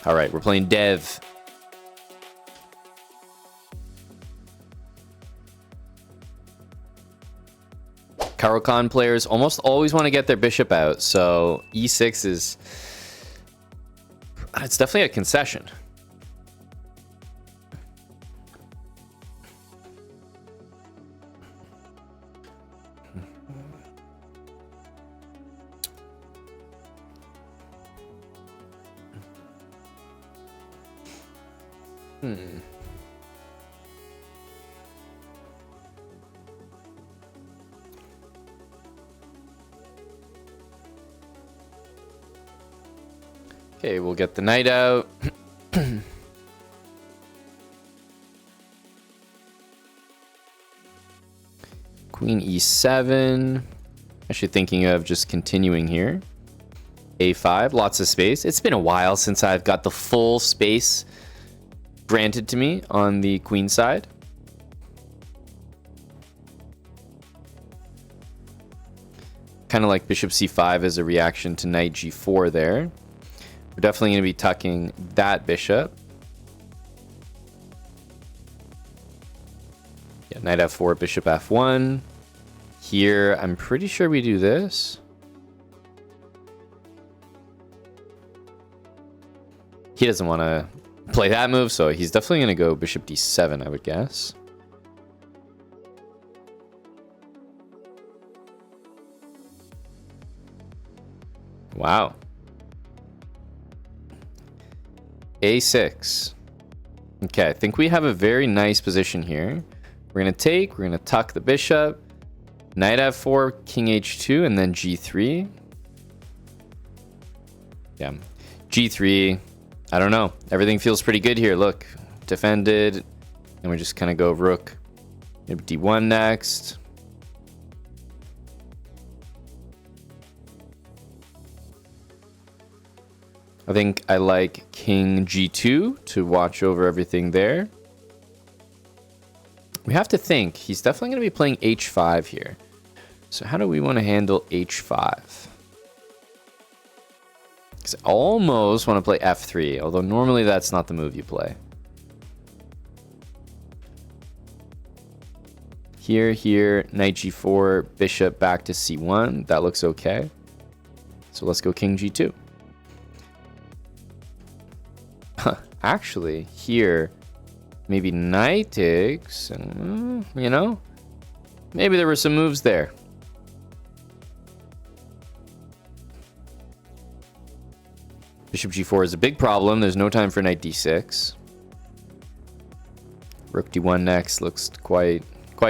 All right, we're playing Dev. Caro-Kann players almost always want to get their bishop out, so e6 is... It's definitely a concession. Okay, we'll get the knight out. Queen e7. Actually thinking of just continuing here. a5, lots of space. It's been a while since I've got the full space granted to me on the queen side. Kind of like bishop c5 as a reaction to knight g4 there. We're definitely going to be tucking that bishop. Yeah, knight f4, bishop f1. Here, I'm pretty sure we do this. He doesn't want to play that move, so he's definitely going to go bishop d7, I would guess. Wow. a6. Okay, I think we have a very nice position here. We're going to take, we're going to tuck the bishop. Knight f4, king h2, and then g3. Yeah. g3. I don't know. Everything feels pretty good here. Look, defended. And we just kind of go rook. Maybe d1 next. I think I like king g2 to watch over everything there. We have to think. He's definitely going to be playing h5 here. So how do we want to handle h5? Because I almost want to play f3, although normally that's not the move you play. Here, knight g4, bishop back to c1. That looks okay. So let's go king g2. Actually, here, maybe knight takes, and, you know, maybe there were some moves there. Bishop g4 is a big problem. There's no time for knight d6. Rook d1 next looks quite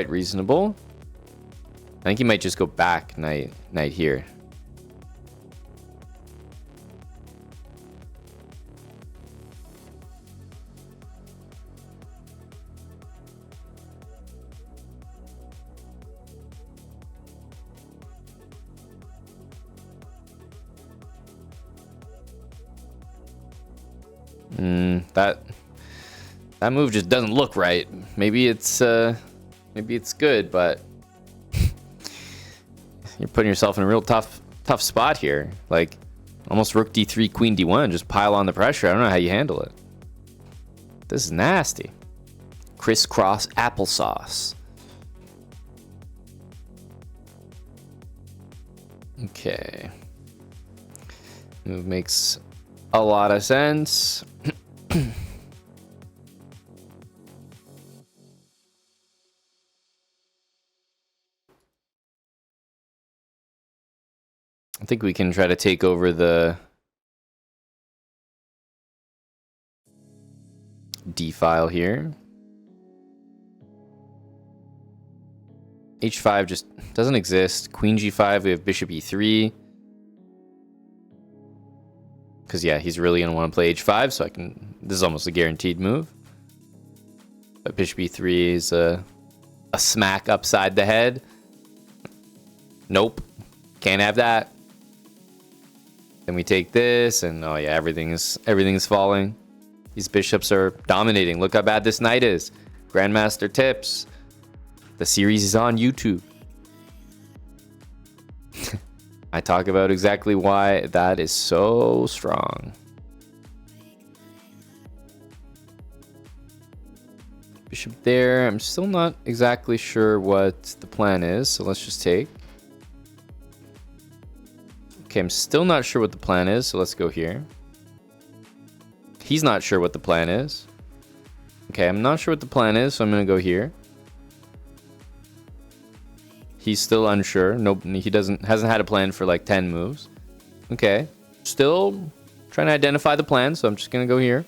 reasonable. I think he might just go back knight here. That move just doesn't look right. Maybe it's good, but you're putting yourself in a real tough spot here. Like almost rook d3, queen d1, just pile on the pressure. I don't know how you handle it. This is nasty. Crisscross applesauce. Okay. Move makes a lot of sense. I think we can try to take over the D file here. H5 just doesn't exist. Queen G5, we have bishop E3. Because, yeah, he's really going to want to play H5, so this is almost a guaranteed move. But bishop E3 is a smack upside the head. Nope. Can't have that. Then we take this, and oh yeah, everything's falling. These bishops are dominating. Look how bad this knight is. Grandmaster tips. The series is on YouTube. I talk about exactly why that is so strong. Bishop there. I'm still not exactly sure what the plan is, so let's just take. Okay, I'm still not sure what the plan is, so let's go here. He's not sure what the plan is. Okay, I'm not sure what the plan is, so I'm going to go here. He's still unsure. Nope, he hasn't had a plan for like 10 moves. Okay, still trying to identify the plan, so I'm just going to go here.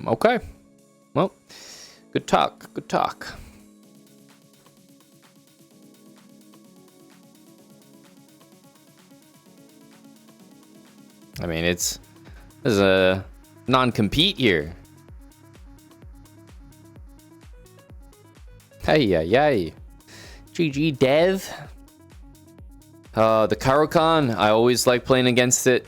Okay. Well, good talk. Good talk. I mean, there's a non-compete here. Hey. GG Dev. The Karokan, I always like playing against it.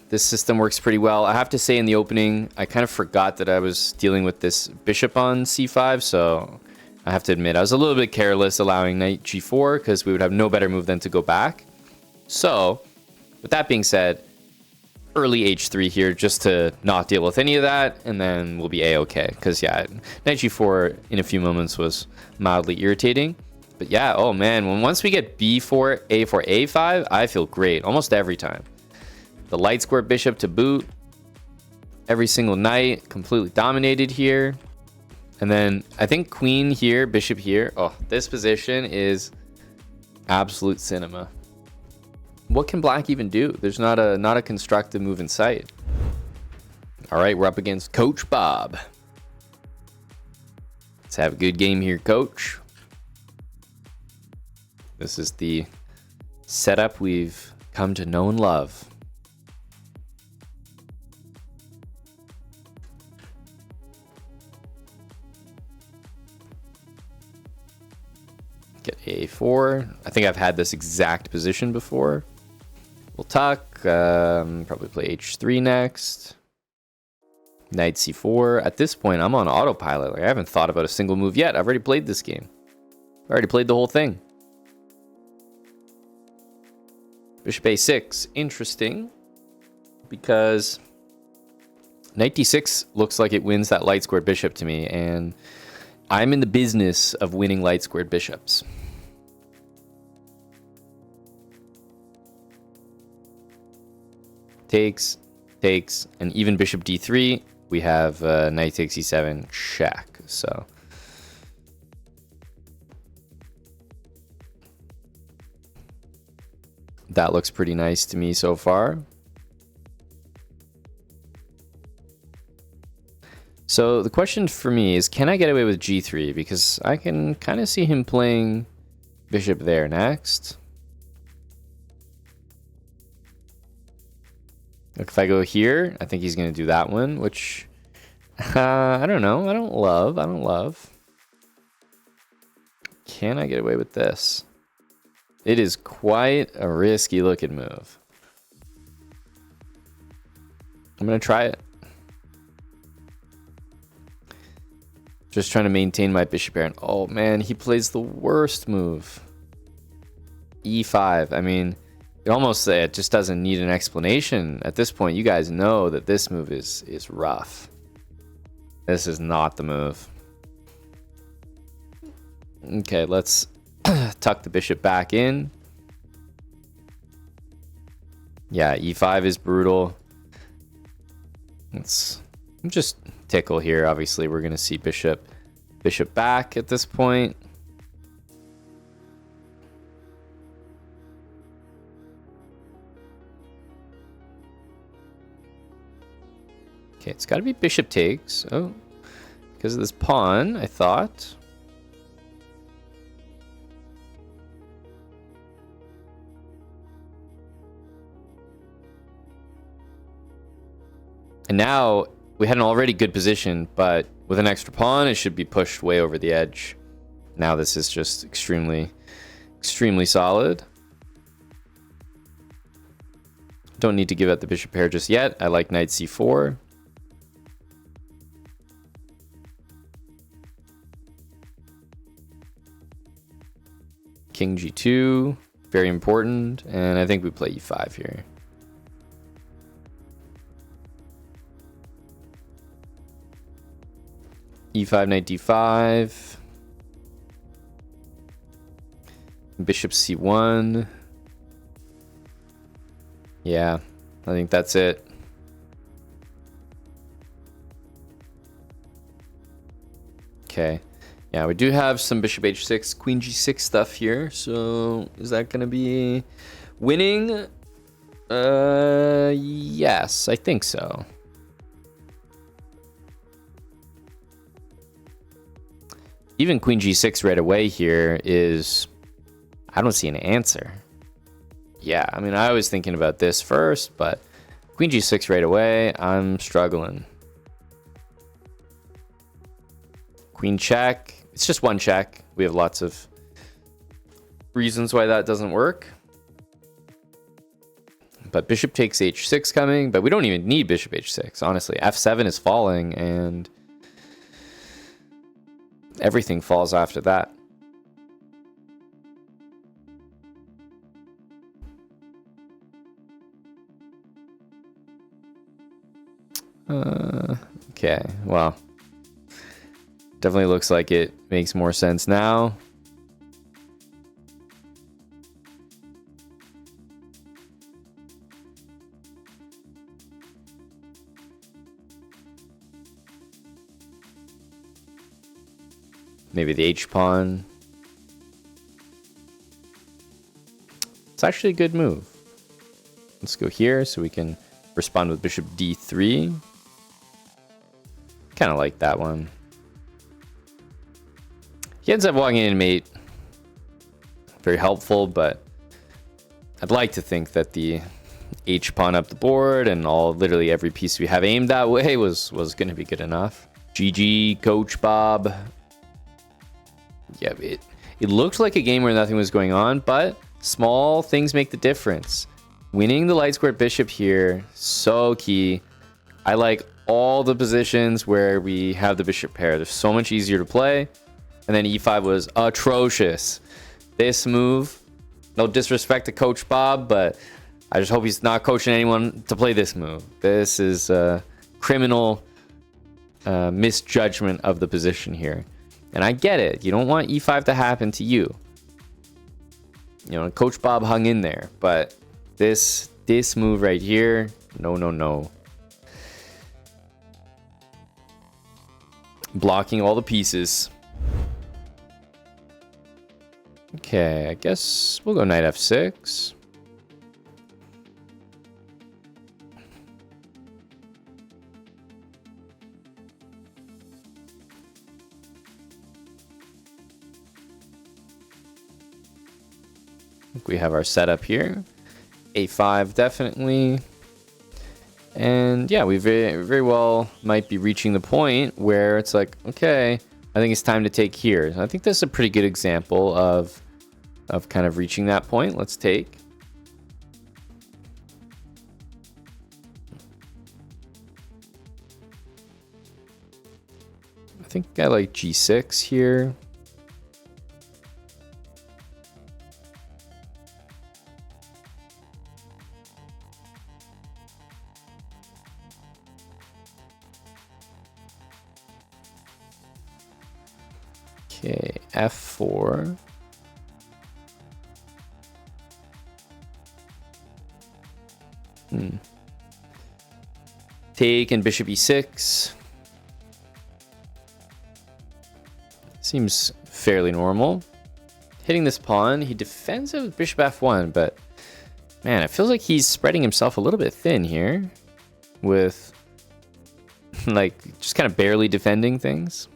This system works pretty well. I have to say in the opening, I kind of forgot that I was dealing with this bishop on c5, so I have to admit, I was a little bit careless allowing knight g4 because we would have no better move than to go back. So, with that being said, early h3 here just to not deal with any of that, and then we'll be a-okay. Because, yeah, knight g4 in a few moments was mildly irritating. But yeah, oh man, once we get b4, a4, a5, I feel great almost every time. The light square bishop to boot. Every single knight completely dominated here. And then I think queen here, bishop here. Oh, this position is absolute cinema. What can black even do? There's not a constructive move in sight. All right, we're up against Coach Bob. Let's have a good game here, Coach. This is the setup we've come to know and love. Get a4. I think I've had this exact position before. We'll tuck. Probably play h3 next. Knight c4. At this point, I'm on autopilot. Like, I haven't thought about a single move yet. I've already played this game. I've already played the whole thing. Bishop a6. Interesting. Because knight d6 looks like it wins that light squared bishop to me. And I'm in the business of winning light squared bishops. Takes, and even bishop d3, we have knight takes e7 check. So that looks pretty nice to me so far. So the question for me is, can I get away with g3? Because I can kind of see him playing bishop there next. If I go here, I think he's going to do that one, which I don't know. I don't love. Can I get away with this? It is quite a risky looking move. I'm going to try it. Just trying to maintain my bishop pair. Oh man, he plays the worst move. e5. I mean, it just doesn't need an explanation. At this point, you guys know that this move is rough. This is not the move. Okay, let's tuck the bishop back in. Yeah, e5 is brutal. Let's just tickle here. Obviously, we're going to see bishop back at this point. Okay, it's got to be bishop takes. Oh, because of this pawn, I thought. And now we had an already good position, but with an extra pawn, it should be pushed way over the edge. Now this is just extremely, extremely solid. Don't need to give up the bishop pair just yet. I like knight c4. King g2, very important. And I think we play e5 here. E5, knight D5. Bishop C1. Yeah, I think that's it. Okay. Yeah, we do have some bishop h6, queen g6 stuff here. So is that going to be winning? Yes, I think so. Even queen g6 right away here is... I don't see an answer. Yeah, I mean, I was thinking about this first, but queen g6 right away, I'm struggling. Queen check. It's just one check. We have lots of reasons why that doesn't work. But bishop takes h6 coming, but we don't even need bishop h6, honestly. f7 is falling, and everything falls after that. Okay, well, definitely looks like it makes more sense now. Maybe the h-pawn. It's actually a good move. Let's go here so we can respond with bishop d3. Kind of like that one. He ends up walking in mate. Very helpful, but I'd like to think that the h-pawn up the board and literally every piece we have aimed that way was going to be good enough. GG, Coach Bob. Yeah, it looked like a game where nothing was going on, but small things make the difference. Winning the light square bishop here, so key. I like all the positions where we have the bishop pair. They're so much easier to play. And then e5 was atrocious. This move, no disrespect to Coach Bob, but I just hope he's not coaching anyone to play this move. This is a criminal misjudgment of the position here. And I get it. You don't want e5 to happen to you. You know, Coach Bob hung in there, but this move right here, no. Blocking all the pieces. Okay, I guess we'll go knight f6. We have our setup here. a5 definitely. And yeah, we very well might be reaching the point where it's like, okay, I think it's time to take here. I think this is a pretty good example of kind of reaching that point. Let's take. I think I like g6 here. Okay, f4. Take and bishop e6. Seems fairly normal. Hitting this pawn, he defends it with bishop f1, but man, it feels like he's spreading himself a little bit thin here with like just kind of barely defending things.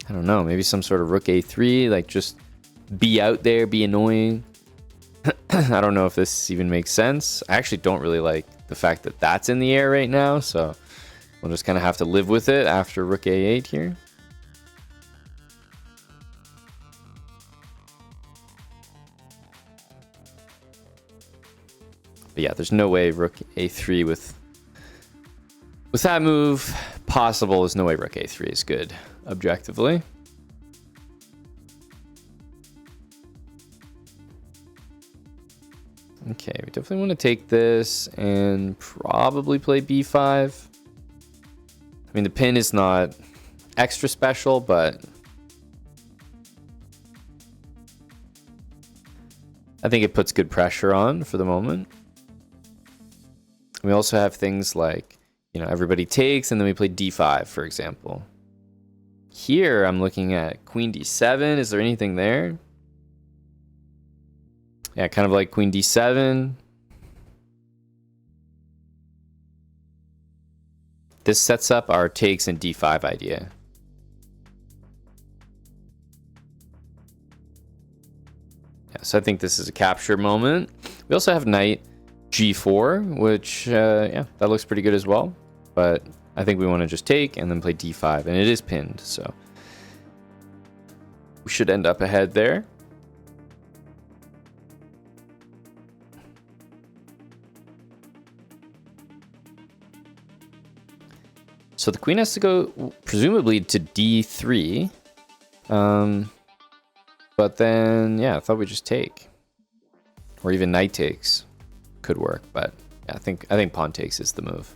I don't know, maybe some sort of rook a3, like just be out there, be annoying. I don't know if this even makes sense. I actually don't really like the fact that that's in the air right now, so we'll just kind of have to live with it after rook a8 here. But yeah, there's no way rook a3 with that move possible. There's no way rook a3 is good objectively. Okay, we definitely want to take this and probably play b5. I mean, the pin is not extra special, but I think it puts good pressure on for the moment. We also have things like, you know, everybody takes, and then we play d5, for example. Here, I'm looking at queen d7. Is there anything there? Yeah, kind of like queen d7. This sets up our takes and d5 idea. Yeah, so I think this is a capture moment. We also have knight g4, which, yeah, that looks pretty good as well. But I think we want to just take and then play d5, and it is pinned, so we should end up ahead there. So the queen has to go, presumably, to d3. But then, yeah, I thought we'd just take. Or even knight takes could work, but yeah, I think pawn takes is the move.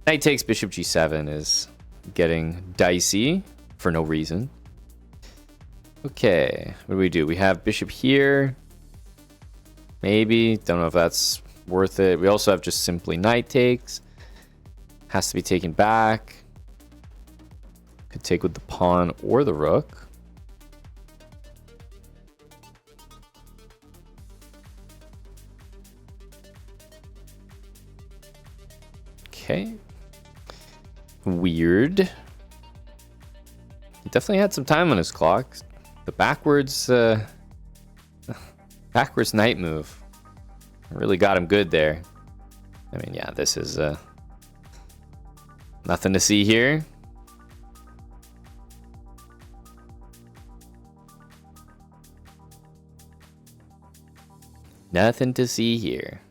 Knight takes bishop g7 is getting dicey for no reason. Okay, what do? We have bishop here. Maybe, don't know if that's worth it. We also have just simply knight takes. Has to be taken back. Could take with the pawn or the rook. Okay. Weird. He definitely had some time on his clock. The backwards knight move really got him good there. I mean, yeah, this is nothing to see here. Nothing to see here.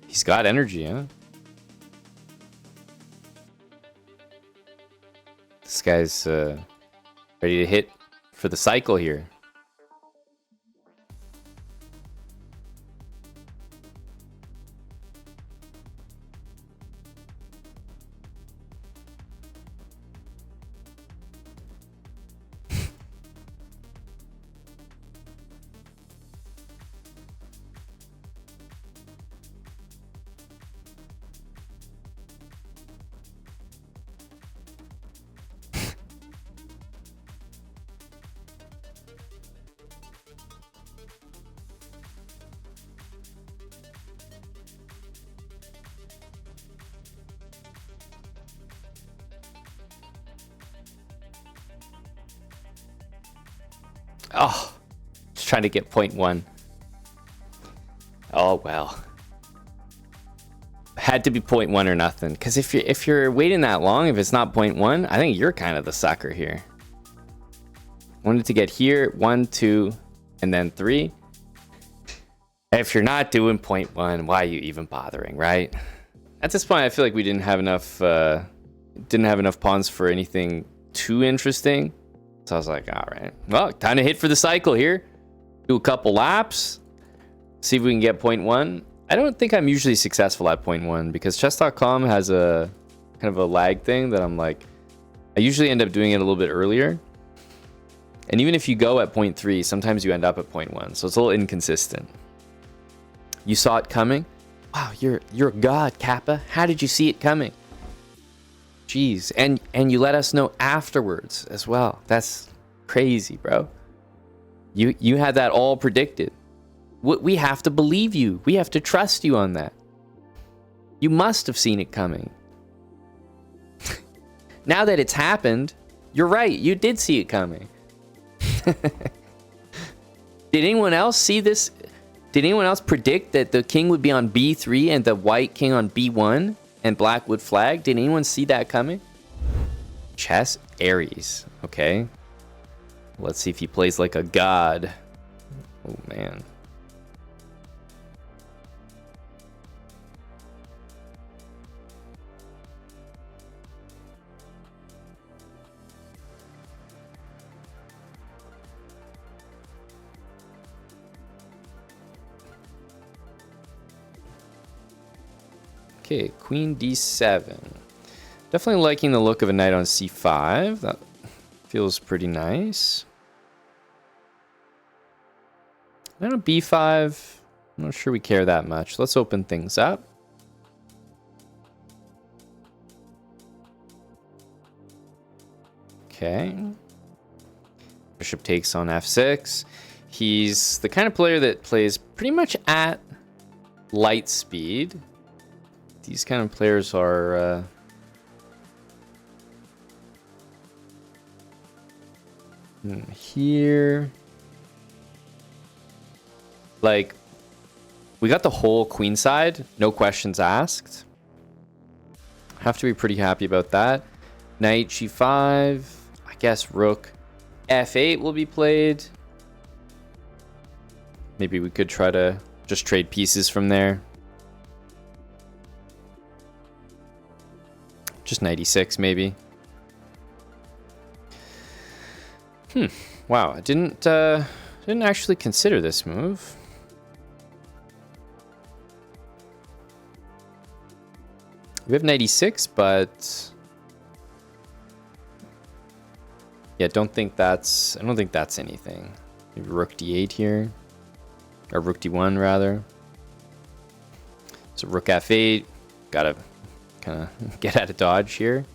He's got energy, huh? This guy's ready to hit for the cycle here. Oh, just trying to get 0.1. Oh well, had to be 0.1 or nothing. Because if you're waiting that long, if it's not 0.1, I think you're kind of the sucker here. Wanted to get here 1, 2, and then 3. If you're not doing 0.1, why are you even bothering, right? At this point, I feel like we didn't have enough pawns for anything too interesting. So I was like, all right, well, time to hit for the cycle here. Do a couple laps, see if we can get 0.1. I don't think I'm usually successful at 0.1 because chess.com has a kind of a lag thing that I'm like, I usually end up doing it a little bit earlier. And even if you go at 0.3, sometimes you end up at 0.1. So it's a little inconsistent. You saw it coming? Wow, you're a god, Kappa. How did you see it coming? Jeez, and you let us know afterwards as well. That's crazy, bro. You had that all predicted. We have to believe you. We have to trust you on that. You must have seen it coming. Now that it's happened, you're right. You did see it coming. Did anyone else see this? Did anyone else predict that the king would be on b3 and the white king on b1 and black would flag? Did anyone see that coming? Chess Aries. Okay. Let's see if he plays like a god. Oh, man. Okay, queen d7. Definitely liking the look of a knight on c5. That feels pretty nice. Knight on b5. I'm not sure we care that much. Let's open things up. Okay. Bishop takes on f6. He's the kind of player that plays pretty much at light speed. These kind of players are here. Like, we got the whole queen side, no questions asked. Have to be pretty happy about that. Knight g5. I guess rook f8 will be played. Maybe we could try to just trade pieces from there. Just knight e6 maybe. Wow, I didn't actually consider this move. We have knight e6, but yeah, I don't think that's anything. Maybe rook d8 here, or rook d1 rather. So rook f8, gotta kind of get out of dodge here.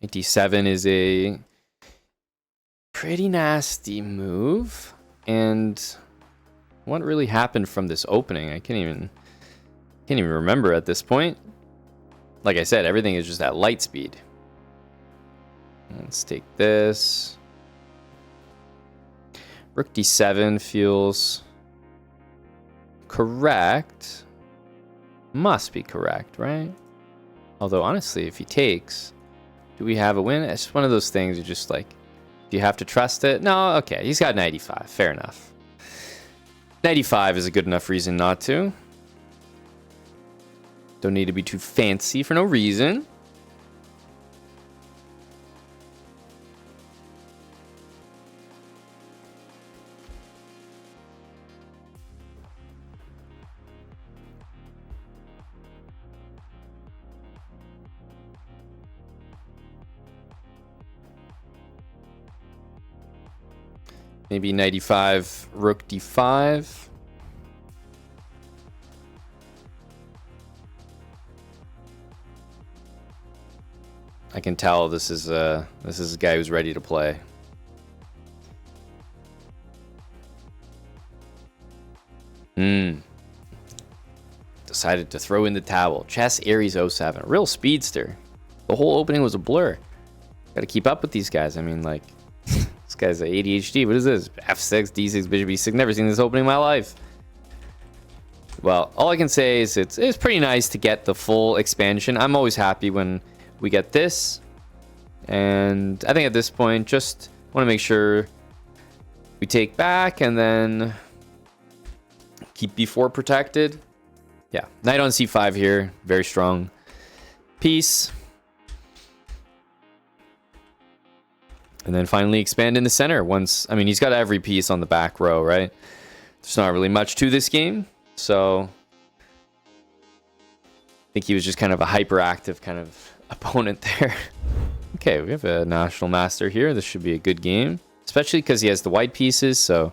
Knight d7 is a pretty nasty move, and what really happened from this opening, I can't even remember at this point. Like I said, everything is just at light speed. Let's take this. Rook d7 feels correct. Must be correct, right? Although honestly, if he takes, do we have a win? It's just one of those things. You're just like, do you have to trust it? No, okay. He's got 95. Fair enough. 95 is a good enough reason not to. Don't need to be too fancy for no reason. Maybe 95, rook d5. I can tell this is a guy who's ready to play. Decided to throw in the towel. Chess Aries 07. A real speedster. The whole opening was a blur. Got to keep up with these guys. I mean, like, this guy's a ADHD. What is this? F6, D6, Bishop E6. Never seen this opening in my life. Well, all I can say is it's pretty nice to get the full expansion. I'm always happy when we get this. And I think at this point, just want to make sure we take back and then keep b4 protected. Yeah, knight on c5 here. Very strong piece. And then finally expand in the center. Once, I mean, he's got every piece on the back row, right? There's not really much to this game. So I think he was just kind of a hyperactive kind of opponent there. Okay, we have a national master here. This should be a good game, especially because he has the white pieces. So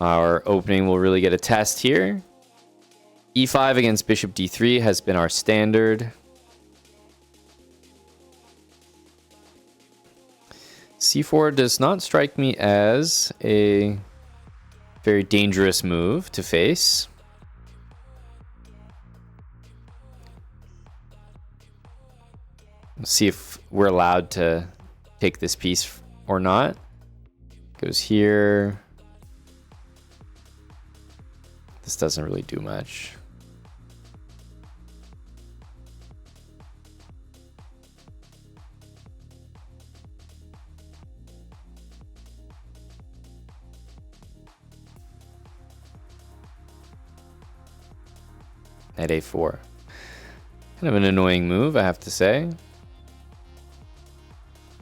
our opening will really get a test here. E5 against bishop d3 has been our standard. C4 does not strike me as a Very dangerous move to face. Let's see if we're allowed to take this piece or not. Goes here. This doesn't really do much. At a4. Kind of an annoying move, I have to say.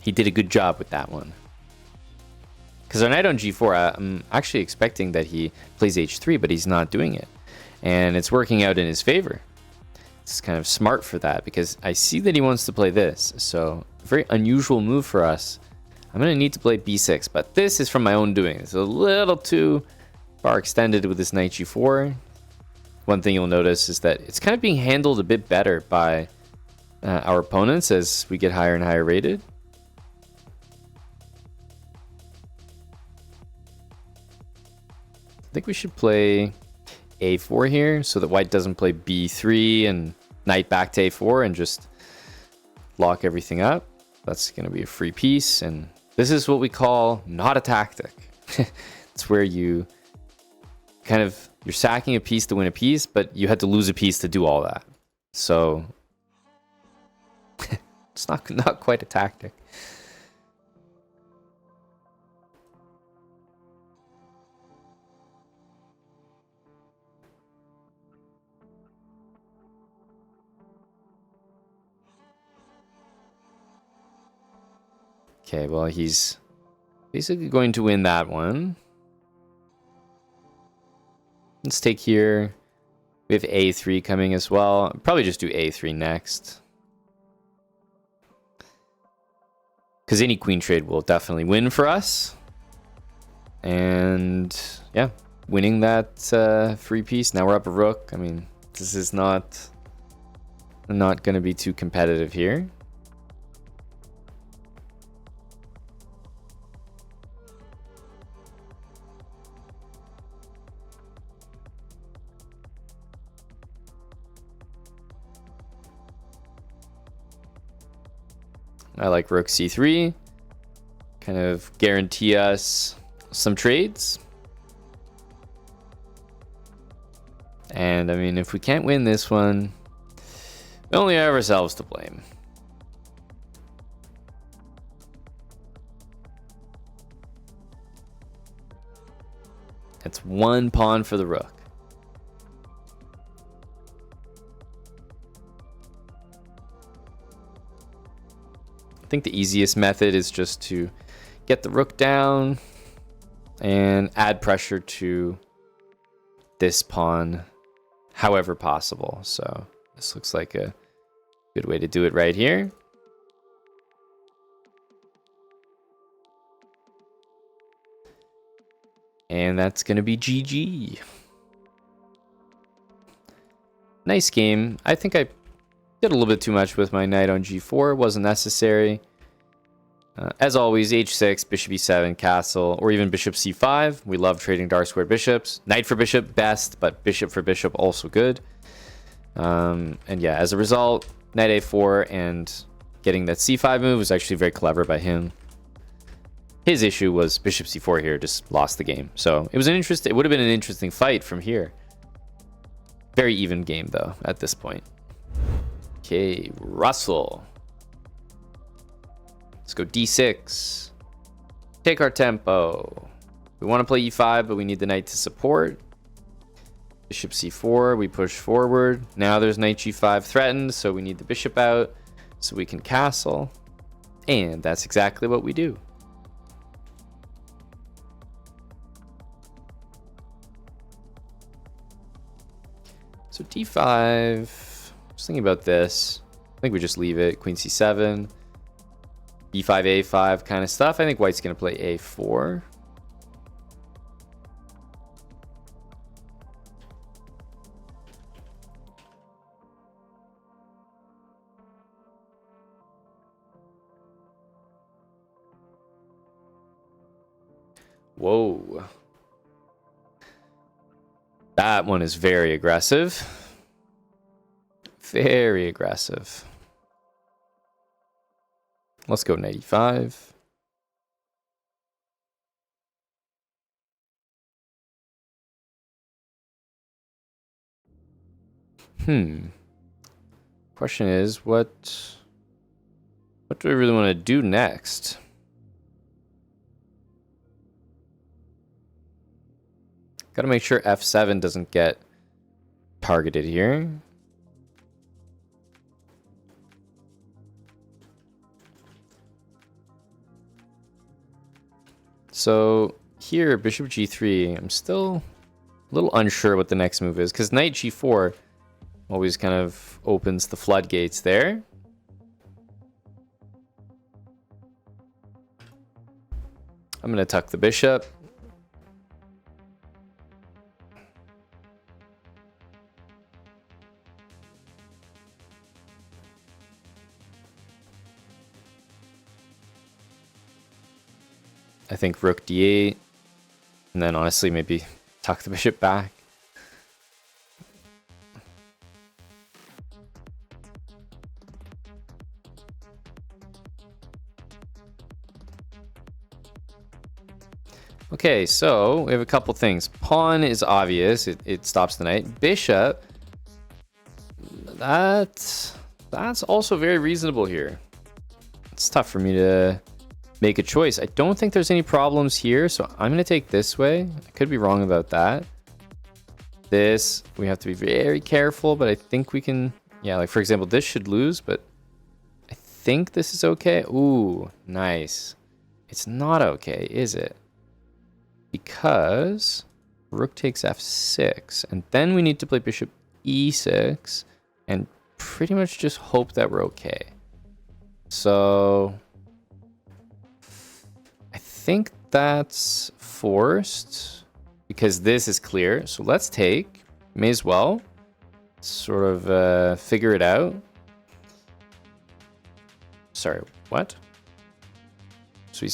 He did a good job with that one. Because our knight on g4, I'm actually expecting that he plays h3, but he's not doing it. And it's working out in his favor. It's kind of smart for that, because I see that he wants to play this. So, a very unusual move for us. I'm going to need to play b6, but this is from my own doing. It's a little too far extended with this knight g4. One thing you'll notice is that it's kind of being handled a bit better by our opponents as we get higher and higher rated. I think we should play a4 here so that white doesn't play b3 and knight back to a4 and just lock everything up. That's going to be a free piece, and this is what we call not a tactic. It's where you kind of, you're sacking a piece to win a piece, but you had to lose a piece to do all that. So it's not quite a tactic. Okay, well, he's basically going to win that one. Let's take here. We have a3 coming as well. I'll probably just do a3 next. Because any queen trade will definitely win for us. And yeah, winning that free piece. Now we're up a rook. I mean, this is not going to be too competitive here. I like rook c3. Kind of guarantee us some trades. And I mean, if we can't win this one, we only have ourselves to blame. It's one pawn for the rook. I think the easiest method is just to get the rook down and add pressure to this pawn however possible. So this looks like a good way to do it right here. And that's going to be GG. Nice game. I think I did a little bit too much with my knight on g4. Wasn't necessary. As always, h6, bishop e7, castle, or even bishop c5. We love trading dark square bishops. Knight for bishop, best, but bishop for bishop, also good. And yeah, as a result, knight a4 and getting that c5 move was actually very clever by him. His issue was bishop c4 here, just lost the game. So it was it would have been an interesting fight from here. Very even game, though, at this point. Okay, Russell. Let's go d6. Take our tempo. We want to play e5, but we need the knight to support. Bishop c4, we push forward. Now there's knight g5 threatened, so we need the bishop out so we can castle. And that's exactly what we do. So d5, just thinking about this. I think we just leave it. Queen c7, b5, a5 kind of stuff. I think white's going to play a4. Whoa. That one is very aggressive. Very aggressive. Let's go knight e5. Question is, what do I really want to do next? Gotta make sure f7 doesn't get targeted here. So here, bishop g3, I'm still a little unsure what the next move is, because knight g4 always kind of opens the floodgates there. I'm going to tuck the bishop. I think rook d8, and then honestly maybe tuck the bishop back. Okay, so we have a couple things. Pawn is obvious, it stops the knight. Bishop, that's also very reasonable here. It's tough for me to make a choice. I don't think there's any problems here, so I'm going to take this way. I could be wrong about that. This, we have to be very careful, but I think we can... Yeah, like for example, this should lose, but I think this is okay. Ooh, nice. It's not okay, is it? Because rook takes f6, and then we need to play bishop e6, and pretty much just hope that we're okay. So... I think that's forced because this is clear. So let's take, may as well sort of figure it out. Sorry, what? So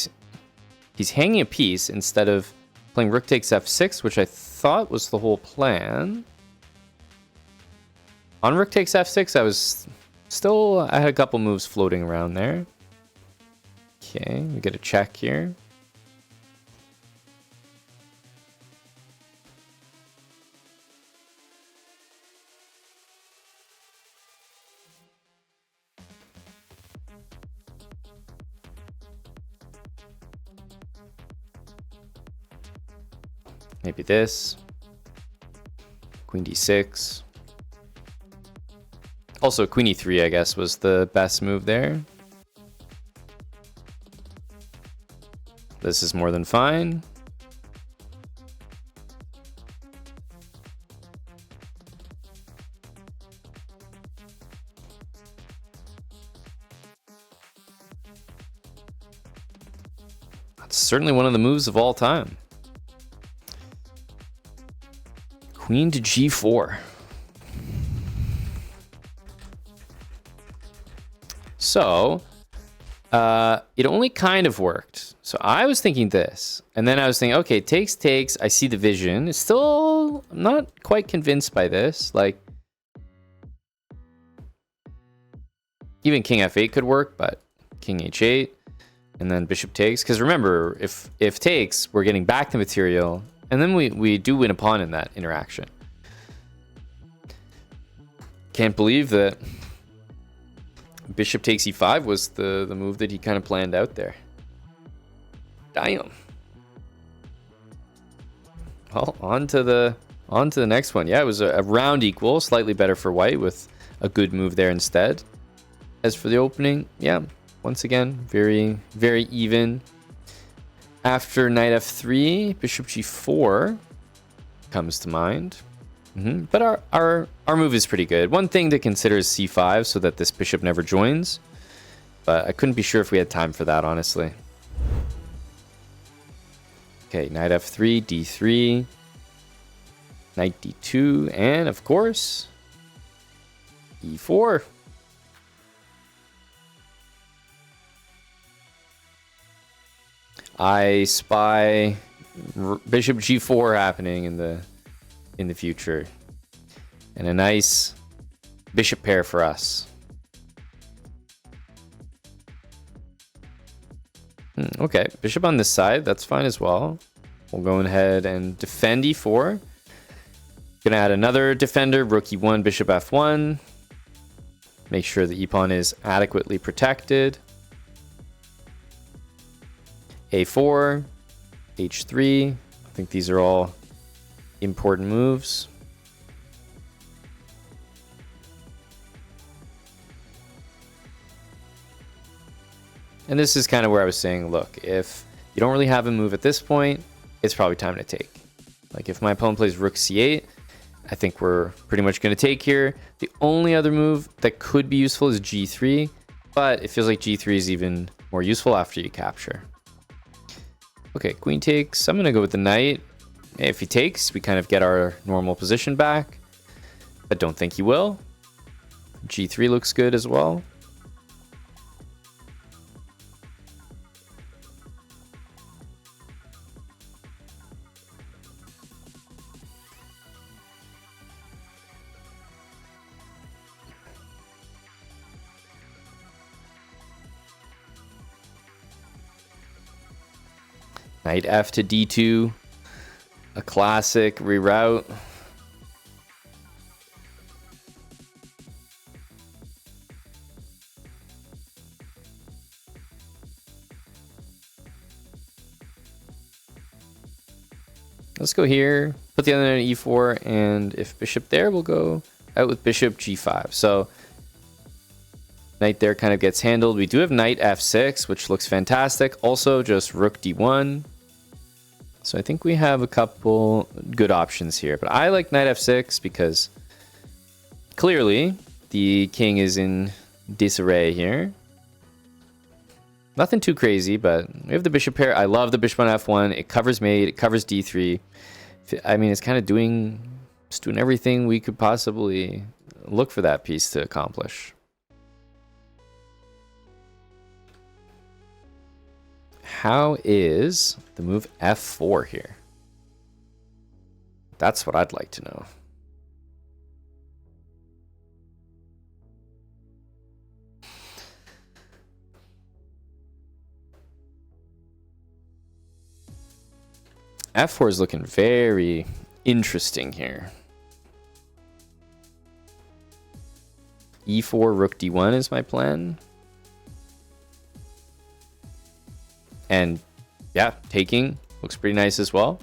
he's hanging a piece instead of playing rook takes f6, which I thought was the whole plan. On rook takes f6, I had a couple moves floating around there. Okay, we get a check here. Maybe this. Queen d6. Also, queen e3, I guess, was the best move there. This is more than fine. That's certainly one of the moves of all time. Queen to g4. So, it only kind of worked. So I was thinking this, and then I was thinking, okay, takes. I see the vision. It's still, I'm not quite convinced by this. Like, even king f8 could work, but king h8, and then bishop takes. Because remember, if takes, we're getting back the material, and then we do win a pawn in that interaction. Can't believe that bishop takes e5 was the move that he kind of planned out there. Damn. Well, on to the next one. Yeah, it was a round equal, slightly better for white with a good move there instead. As for the opening, yeah, once again, very, very even. After knight f3, bishop g4 comes to mind. But our move is pretty good. One thing to consider is c5 so that this bishop never joins. But I couldn't be sure if we had time for that, honestly. Okay, knight f3, d3, knight d2, and of course, e4. I spy bishop g4 happening in the in the future. And a nice bishop pair for us. Okay, bishop on this side, that's fine as well. We'll go ahead and defend e4. Gonna add another defender, rook e1, bishop f1. Make sure the e-pawn is adequately protected. a4, h3. I think these are all important moves. And this is kind of where I was saying, look, if you don't really have a move at this point, it's probably time to take. Like if my opponent plays rook c8, I think we're pretty much going to take here. The only other move that could be useful is g3, but it feels like g3 is even more useful after you capture. Okay, queen takes. I'm going to go with the knight. If he takes, we kind of get our normal position back. I don't think he will. g3 looks good as well. Knight f to d2, a classic reroute. Let's go here, put the other knight at e4, and if bishop there, we'll go out with bishop g5. So knight there kind of gets handled. We do have knight f6, which looks fantastic. Also just rook d1. So I think we have a couple good options here, but I like knight f6 because clearly the king is in disarray here. Nothing too crazy, but we have the bishop pair. I love the bishop on f1. It covers mate, it covers d3. I mean, it's kind of doing everything we could possibly look for that piece to accomplish. How is the move f4 here? That's what I'd like to know. f4 is looking very interesting here. e4, rook d1 is my plan. And yeah, taking looks pretty nice as well.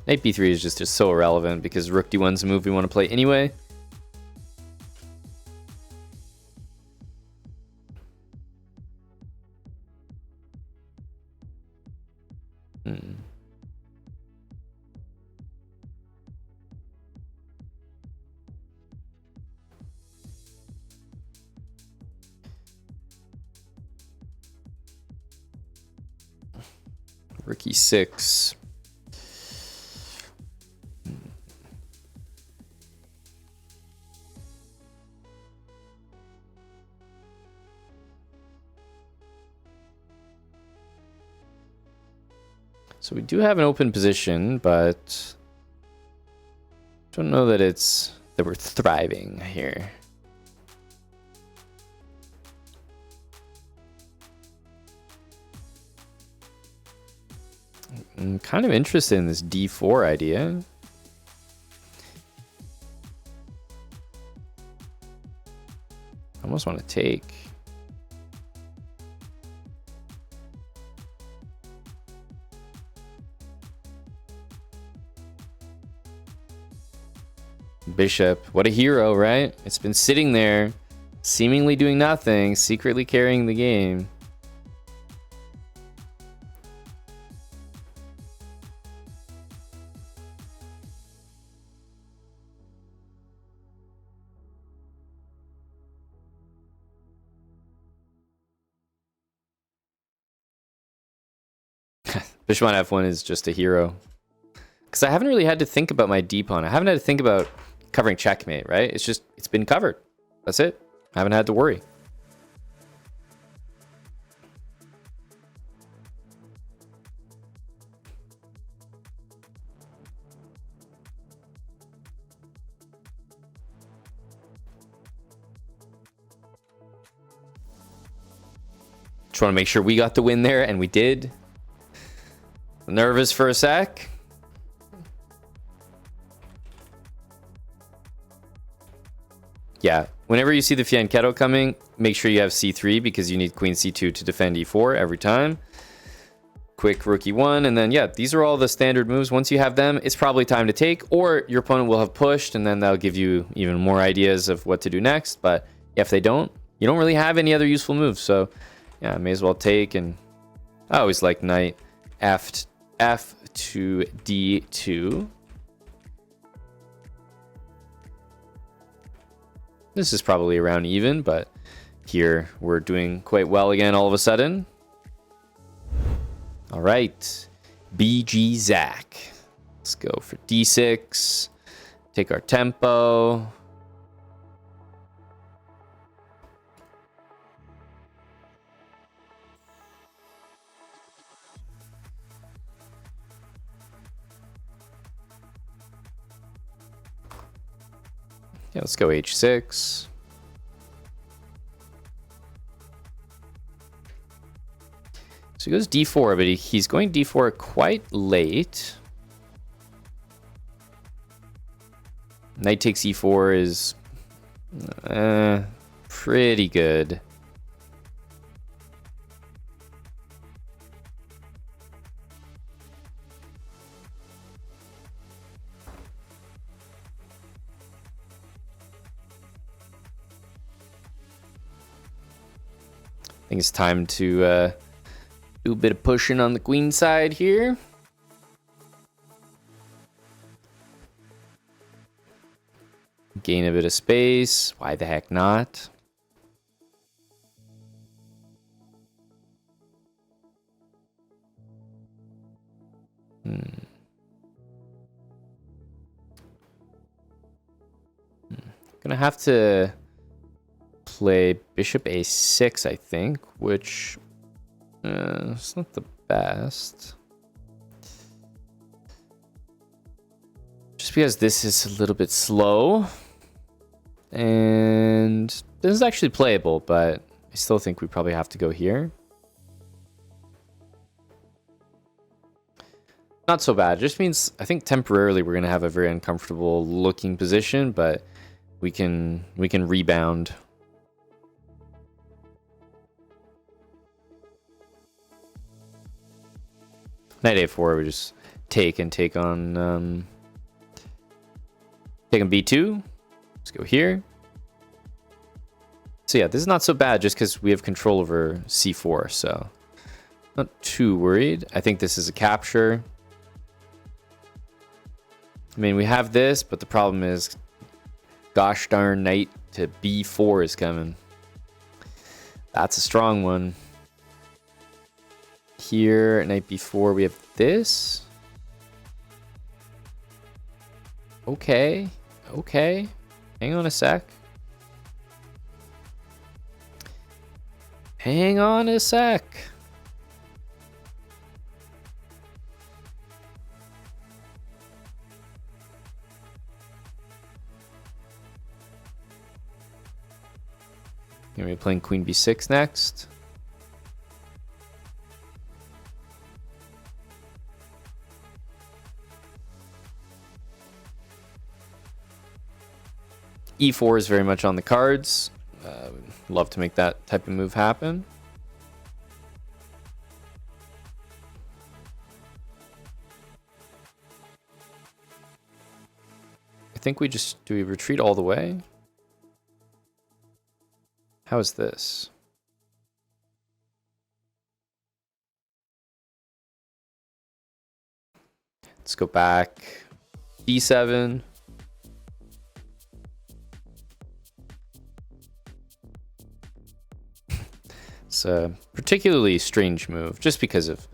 Knight b3 is just so irrelevant because rook d1 is a move we want to play anyway. Rook e6. So we do have an open position, but don't know that we're thriving here. I'm kind of interested in this d4 idea. I almost want to take. Bishop, what a hero, right? It's been sitting there, seemingly doing nothing, secretly carrying the game. Bishop on f1 is just a hero. Because I haven't really had to think about my d-pawn. I haven't had to think about covering checkmate, right? It's been covered. That's it. I haven't had to worry. Just want to make sure we got the win there, and we did. Nervous for a sec. Yeah, whenever you see the fianchetto coming, make sure you have c3 because you need queen c2 to defend e4 every time. Quick rookie 1, and then yeah, these are all the standard moves. Once you have them, it's probably time to take, or your opponent will have pushed, and then that'll give you even more ideas of what to do next. But if they don't, you don't really have any other useful moves, so yeah, may as well take. And I always like knight f to d2. This is probably around even, but here we're doing quite well again all of a sudden. All right, BG Zach. Let's go for d6. Take our tempo. Yeah, let's go h6. So he goes d4, but he's going d4 quite late. Knight takes e4 is pretty good. I think it's time to do a bit of pushing on the queen side here. Gain a bit of space. Why the heck not? Gonna have to play bishop a6, I think, which it's not the best. Just because this is a little bit slow. And this is actually playable, but I still think we probably have to go here. Not so bad. It just means I think temporarily we're gonna have a very uncomfortable looking position, but we can rebound. Knight a4, we just take on take on b2. Let's go here. So yeah, this is not so bad just because we have control over c4, so not too worried. I think this is a capture. I mean, we have this, but the problem is, gosh darn, knight to b4 is coming. That's a strong one. Here, knight b4, we have this. Okay, okay. Hang on a sec. Hang on a sec. Gonna be playing queen b6 next. e4 is very much on the cards. Love to make that type of move happen. I think we do we retreat all the way? How is this? Let's go back. d7. It's a particularly strange move just because of,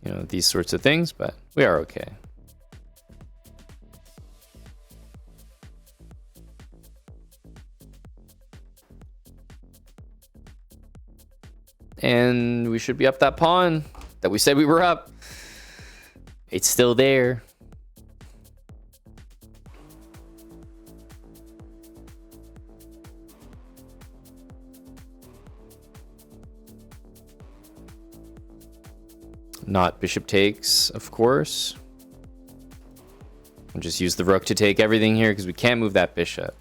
you know, these sorts of things, but we are okay. And we should be up that pawn that we said we were up. It's still there. not bishop takes, of course. We'll just use the rook to take everything here because we can't move that bishop.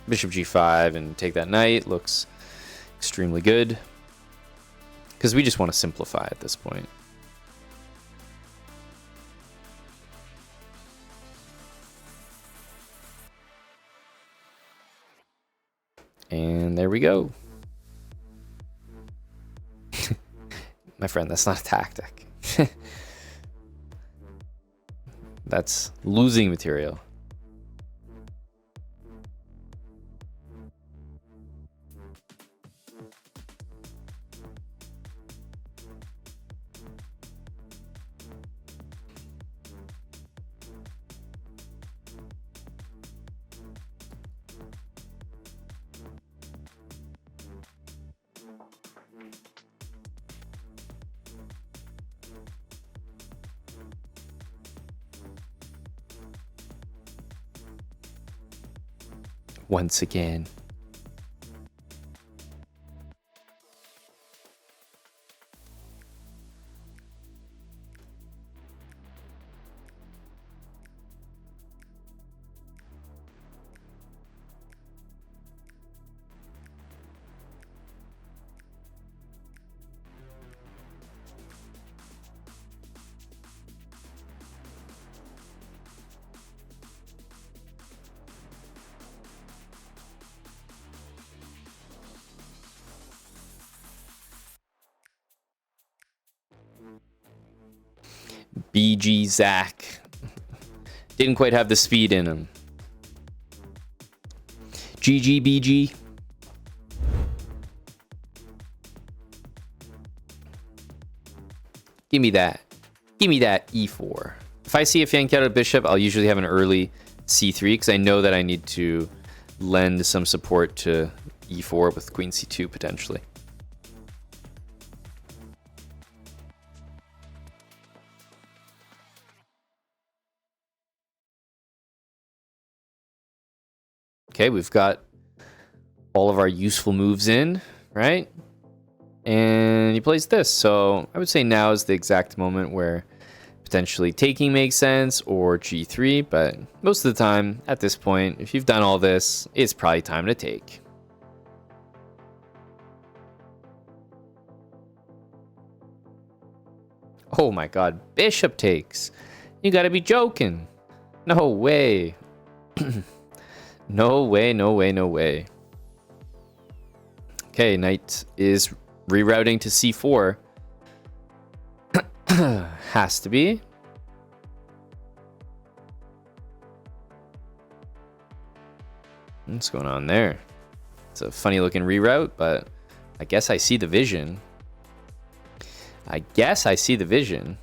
Bishop g5 and take that knight looks extremely good because we just want to simplify at this point. And there we go. My friend, that's not a tactic. That's losing material. Once again. BG Zach. Didn't quite have the speed in him. GG BG. Give me that. Give me that e4. If I see a yanked out a bishop, I'll usually have an early c3 because I know that I need to lend some support to e4 with queen c2 potentially. Okay, we've got all of our useful moves in, right? And he plays this. So I would say now is the exact moment where potentially taking makes sense or g3. But most of the time at this point, if you've done all this, it's probably time to take. Oh my god, bishop takes. You gotta be joking. No way. No way, no way, no way. Okay, knight is rerouting to c4. Has to be. What's going on there? It's a funny looking reroute, but I guess I see the vision. I guess I see the vision.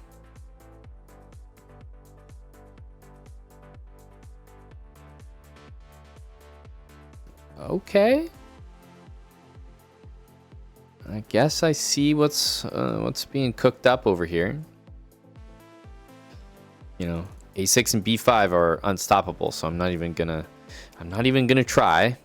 Okay. I guess I see what's being cooked up over here. You know, a6 and b5 are unstoppable, so I'm not even gonna try.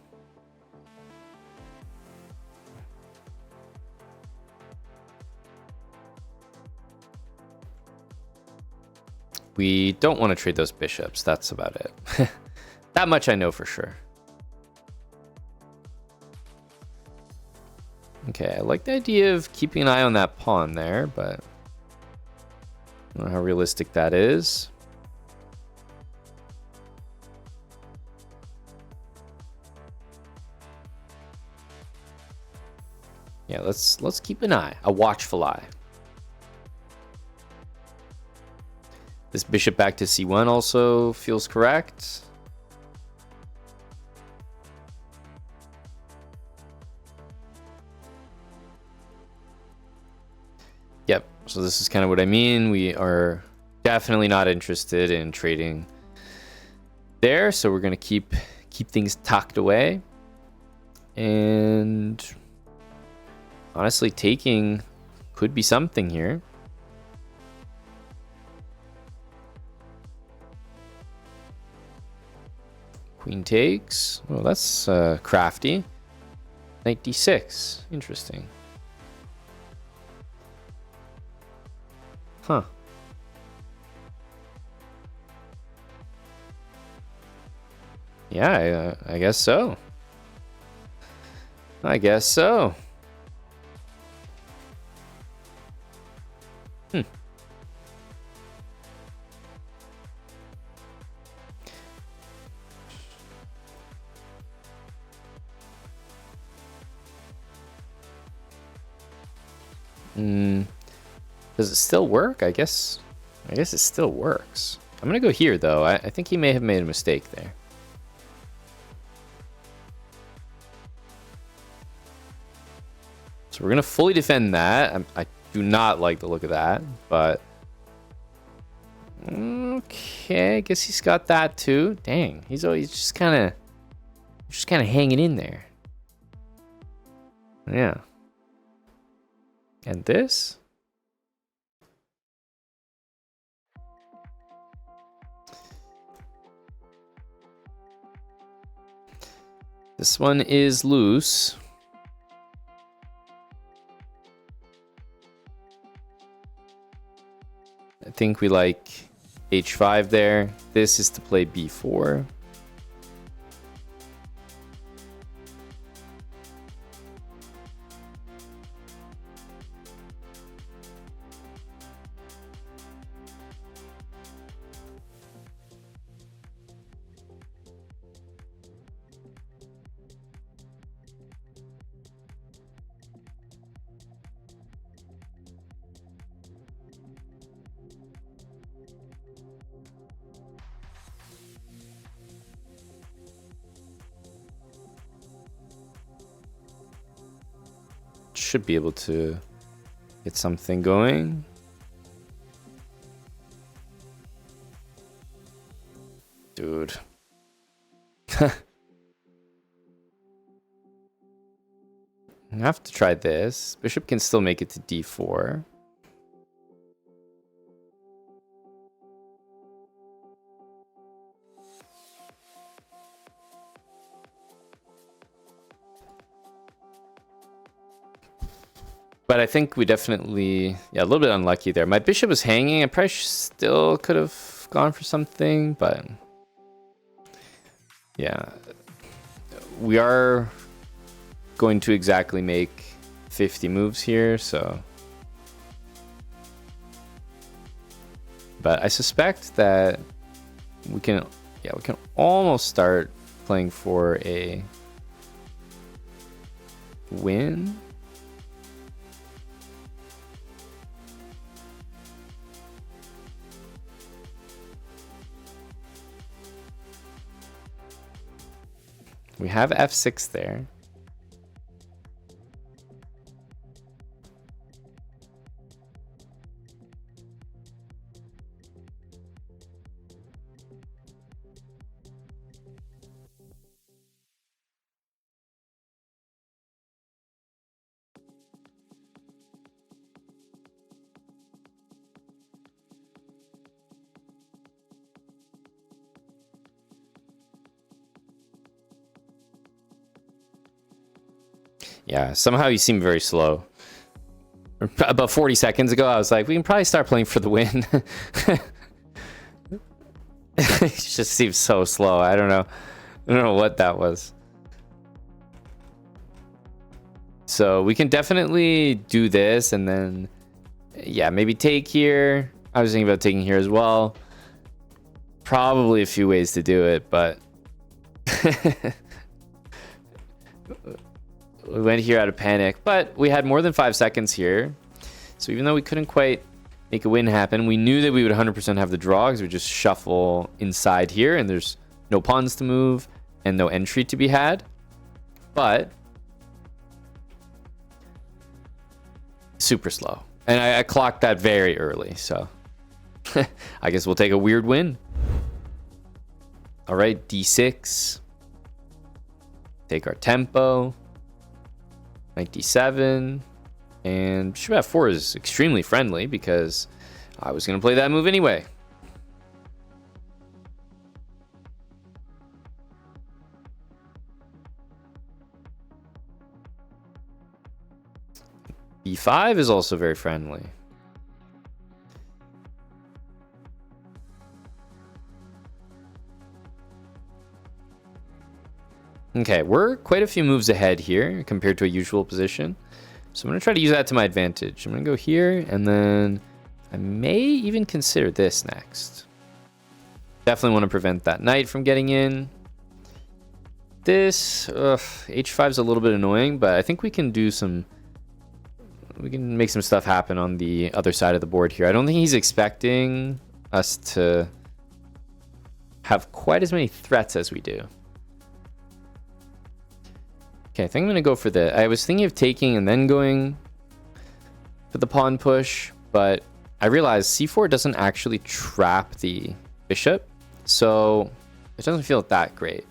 We don't want to trade those bishops. That's about it. That much I know for sure. Okay, I like the idea of keeping an eye on that pawn there, but I don't know how realistic that is. Yeah, let's keep an eye, a watchful eye. This bishop back to c1 also feels correct. Yep, so this is kind of what I mean. We are definitely not interested in trading there, so we're going to keep things tucked away. And honestly, taking could be something here. Queen takes. Oh, that's crafty. Knight d6. Interesting. Huh. Yeah, I guess so. I guess so. Hmm. Does it still work? I guess it still works. I'm gonna go here though. I think he may have made a mistake there. So we're gonna fully defend that. I do not like the look of that, but okay. I guess he's got that too. Dang, he's just kind of hanging in there. Yeah. And this. This one is loose. I think we like h5 there. This is to play b4. Should be able to get something going. Dude. I have to try this. Bishop can still make it to d4. But I think we definitely, yeah, a little bit unlucky there. My bishop was hanging. I probably still could have gone for something, but yeah. We are going to exactly make 50 moves here, so. But I suspect that we can almost start playing for a win. We have f6 there. Yeah, somehow you seem very slow. About 40 seconds ago, I was like, we can probably start playing for the win. It just seems so slow. I don't know what that was. So we can definitely do this and then, yeah, maybe take here. I was thinking about taking here as well. Probably a few ways to do it, but we went here out of panic, but we had more than 5 seconds here. So even though we couldn't quite make a win happen, we knew that we would 100% have the draw because we just shuffle inside here and there's no pawns to move and no entry to be had. But super slow. And I clocked that very early, so I guess we'll take a weird win. All right, d6. Take our tempo. Knight d7. And bishop f4 is extremely friendly because I was going to play that move anyway. b5 is also very friendly. Okay, we're quite a few moves ahead here compared to a usual position. So I'm going to try to use that to my advantage. I'm going to go here, and then I may even consider this next. Definitely want to prevent that knight from getting in. This, h5 is a little bit annoying, but I think we can do some... We can make some stuff happen on the other side of the board here. I don't think he's expecting us to have quite as many threats as we do. Okay, I think I'm going to go for the... I was thinking of taking and then going for the pawn push, but I realized c4 doesn't actually trap the bishop, so it doesn't feel that great.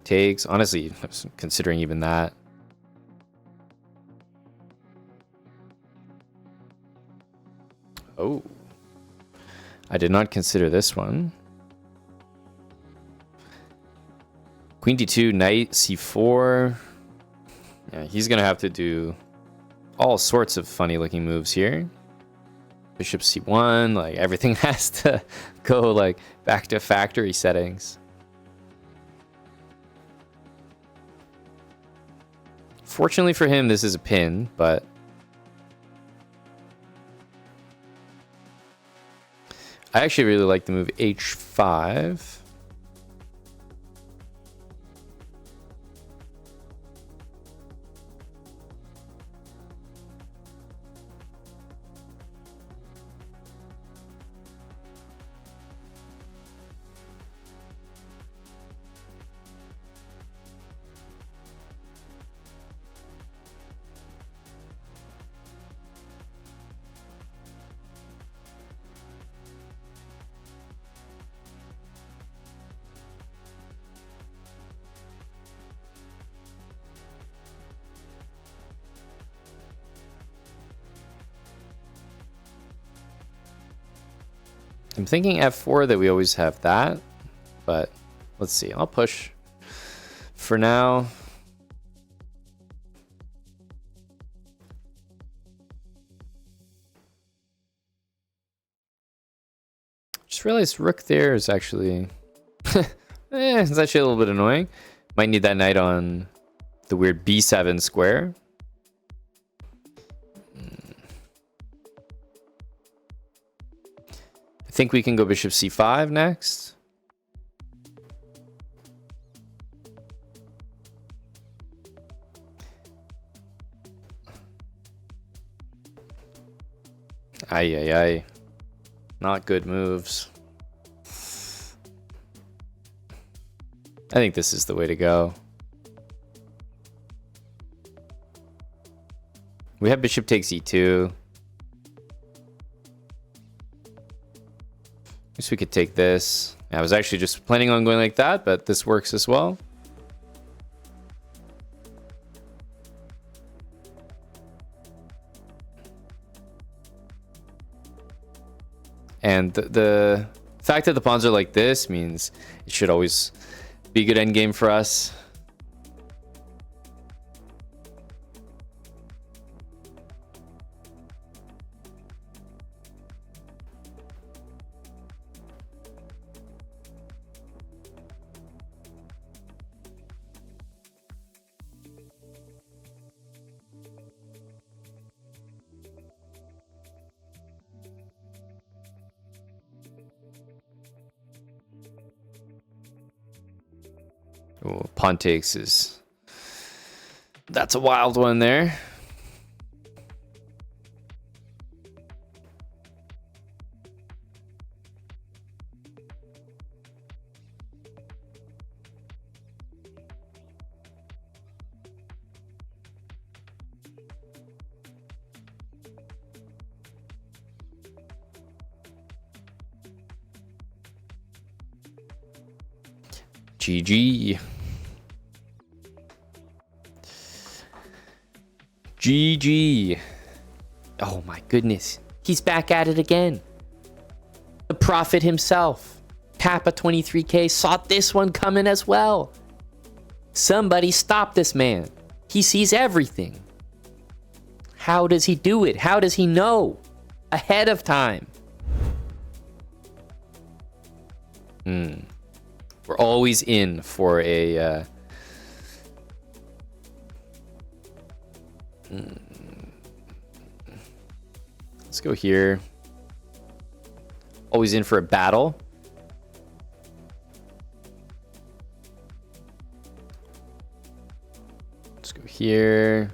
Takes, honestly, considering even that. Oh. I did not consider this one. Queen d2, knight c4. Yeah, he's going to have to do all sorts of funny looking moves here. Bishop c1, like everything has to go like back to factory settings. Fortunately for him, this is a pin, but I actually really like the move h5. I'm thinking f4 that we always have that, but let's see. I'll push for now. Just realized rook there is actually it's actually a little bit annoying. Might need that knight on the weird b7 square. I think we can go bishop c5 next. Ay. Not good moves. I think this is the way to go. We have bishop takes e2. I guess we could take this. I was actually just planning on going like that, but this works as well. And the fact that the pawns are like this means it should always be a good endgame for us. Oh, pawn takes is... That's a wild one there. GG. GG. Oh my goodness. He's back at it again. The prophet himself. Kappa 23K saw this one coming as well. Somebody stop this man. He sees everything. How does he do it? How does he know ahead of time? We're always in for a... Let's go here. Always in for a battle. Let's go here.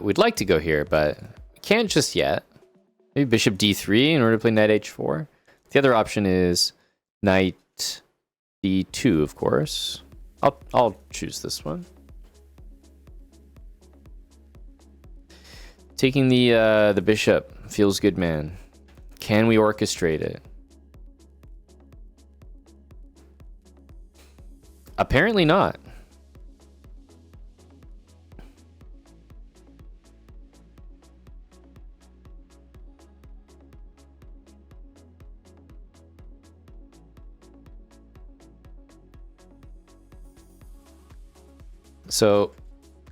We'd like to go here, but we can't just yet. Maybe bishop d3 in order to play knight h4. The other option is knight d2, of course. I'll choose this one. Taking the bishop feels good, man. Can we orchestrate it? Apparently not. So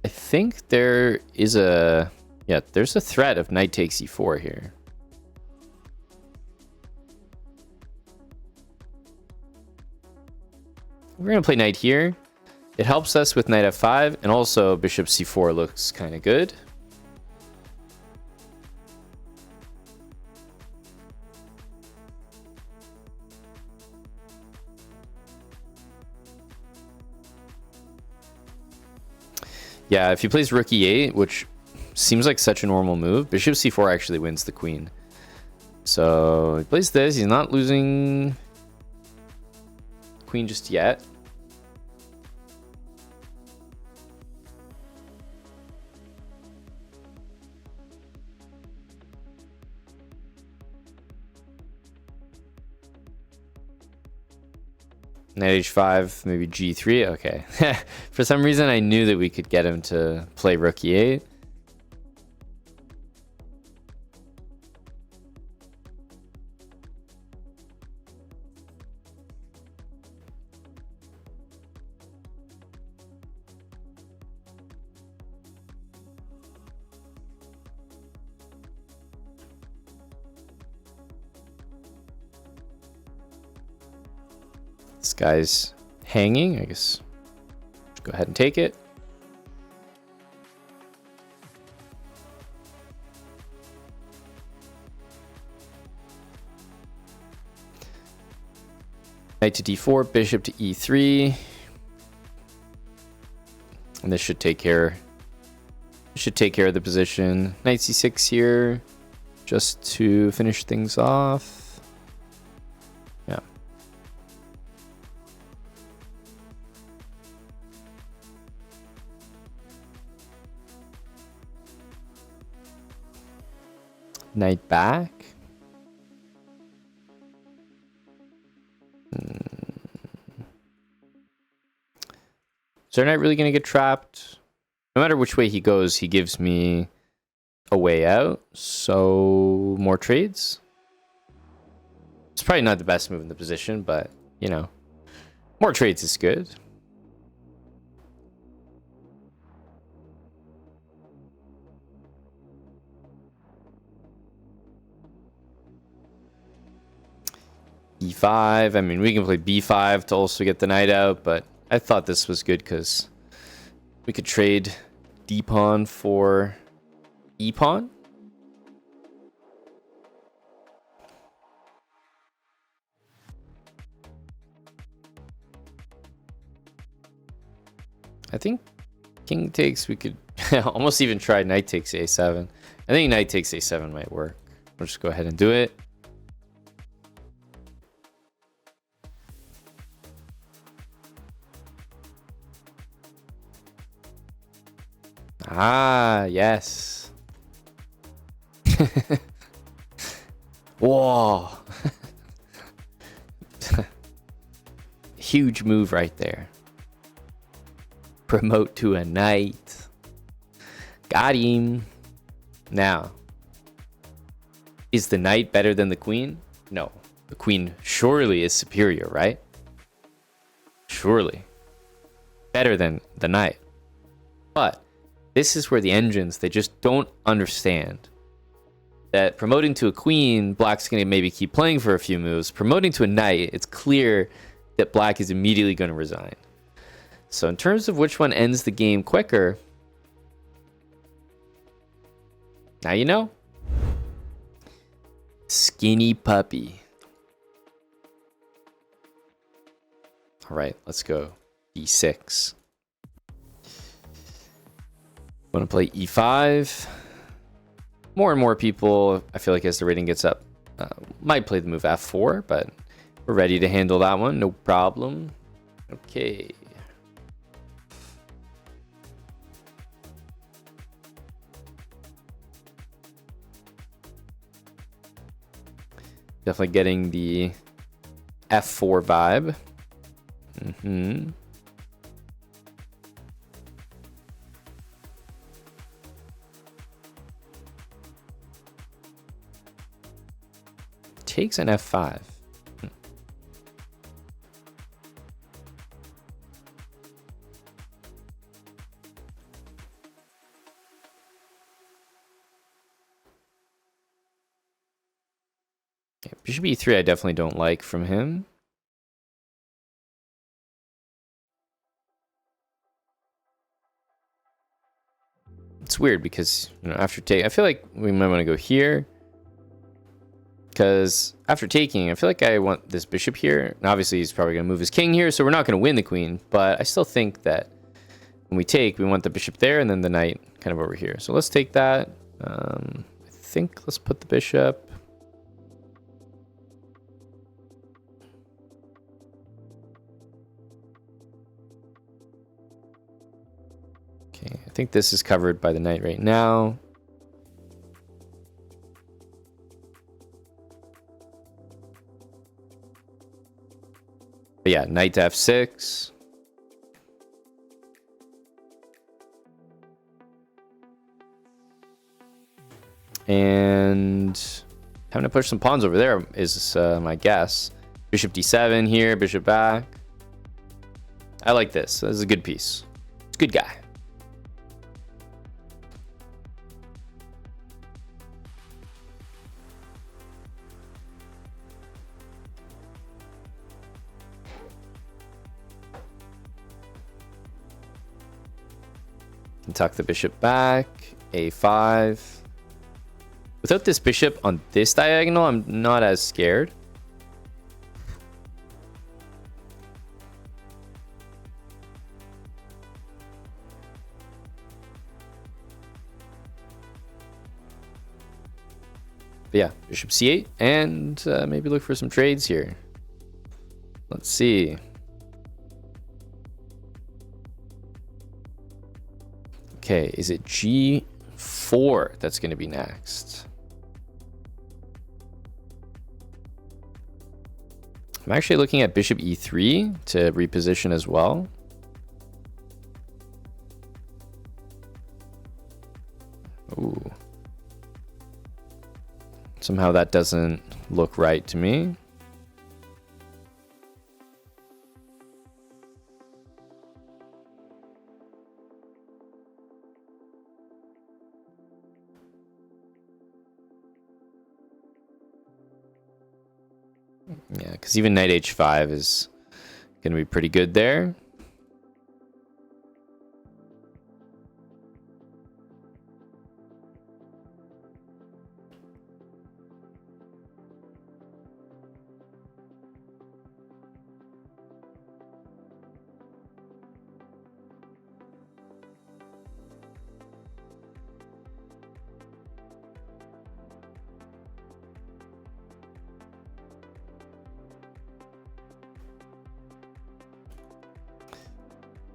I think there is there's a threat of knight takes e4 here. We're going to play knight here. It helps us with knight f5, and also bishop c4 looks kind of good. Yeah, if he plays rook e8, which seems like such a normal move, bishop c4 actually wins the queen. So he plays this. He's not losing queen just yet. Knight h5, maybe g3. Okay. For some reason, I knew that we could get him to play rook e8. This guy's hanging. I guess go ahead and take it. Knight to d4, bishop to e3. And this should take care of the position. Knight c6 here, just to finish things off. Yeah. Knight back. Is our knight really going to get trapped? No matter which way he goes, he gives me a way out. So, more trades. It's probably not the best move in the position, but, you know, more trades is good. e5. I mean, we can play b5 to also get the knight out, but I thought this was good because we could trade d-pawn for e-pawn. I think king takes, we could almost even try knight takes a7. I think knight takes a7 might work. We'll just go ahead and do it. Ah, yes. Whoa. Huge move right there. Promote to a knight. Got him. Now, is the knight better than the queen? No. The queen surely is superior, right? Surely. Better than the knight. But this is where the engines, they just don't understand that promoting to a queen, black's going to maybe keep playing for a few moves. Promoting to a knight, it's clear that black is immediately going to resign. So in terms of which one ends the game quicker, now you know. Skinny puppy. All right, let's go. D6. Want to play E5. More and more people, I feel like as the rating gets up, might play the move F4, but we're ready to handle that one. No problem. Okay. Definitely getting the F4 vibe. Takes an F5. Okay, Bishop E3 I definitely don't like from him. It's weird because, after take, I feel like we might want to go here. Because after taking, I feel like I want this bishop here. And obviously, he's probably going to move his king here, so we're not going to win the queen. But I still think that when we take, we want the bishop there and then the knight kind of over here. So let's take that. I think let's put the bishop. Okay, I think this is covered by the knight right now. But yeah, knight to f6. And having to push some pawns over there is my guess. Bishop d7 here, bishop back. I like this. This is a good piece. It's a good guy. Can tuck the bishop back. A5. Without this bishop on this diagonal, I'm not as scared. But yeah, bishop c8, and maybe look for some trades here. Let's see. Okay, is it g4 that's going to be next? I'm actually looking at bishop e3 to reposition as well. Ooh. Somehow that doesn't look right to me. Yeah, because even knight h5 is going to be pretty good there.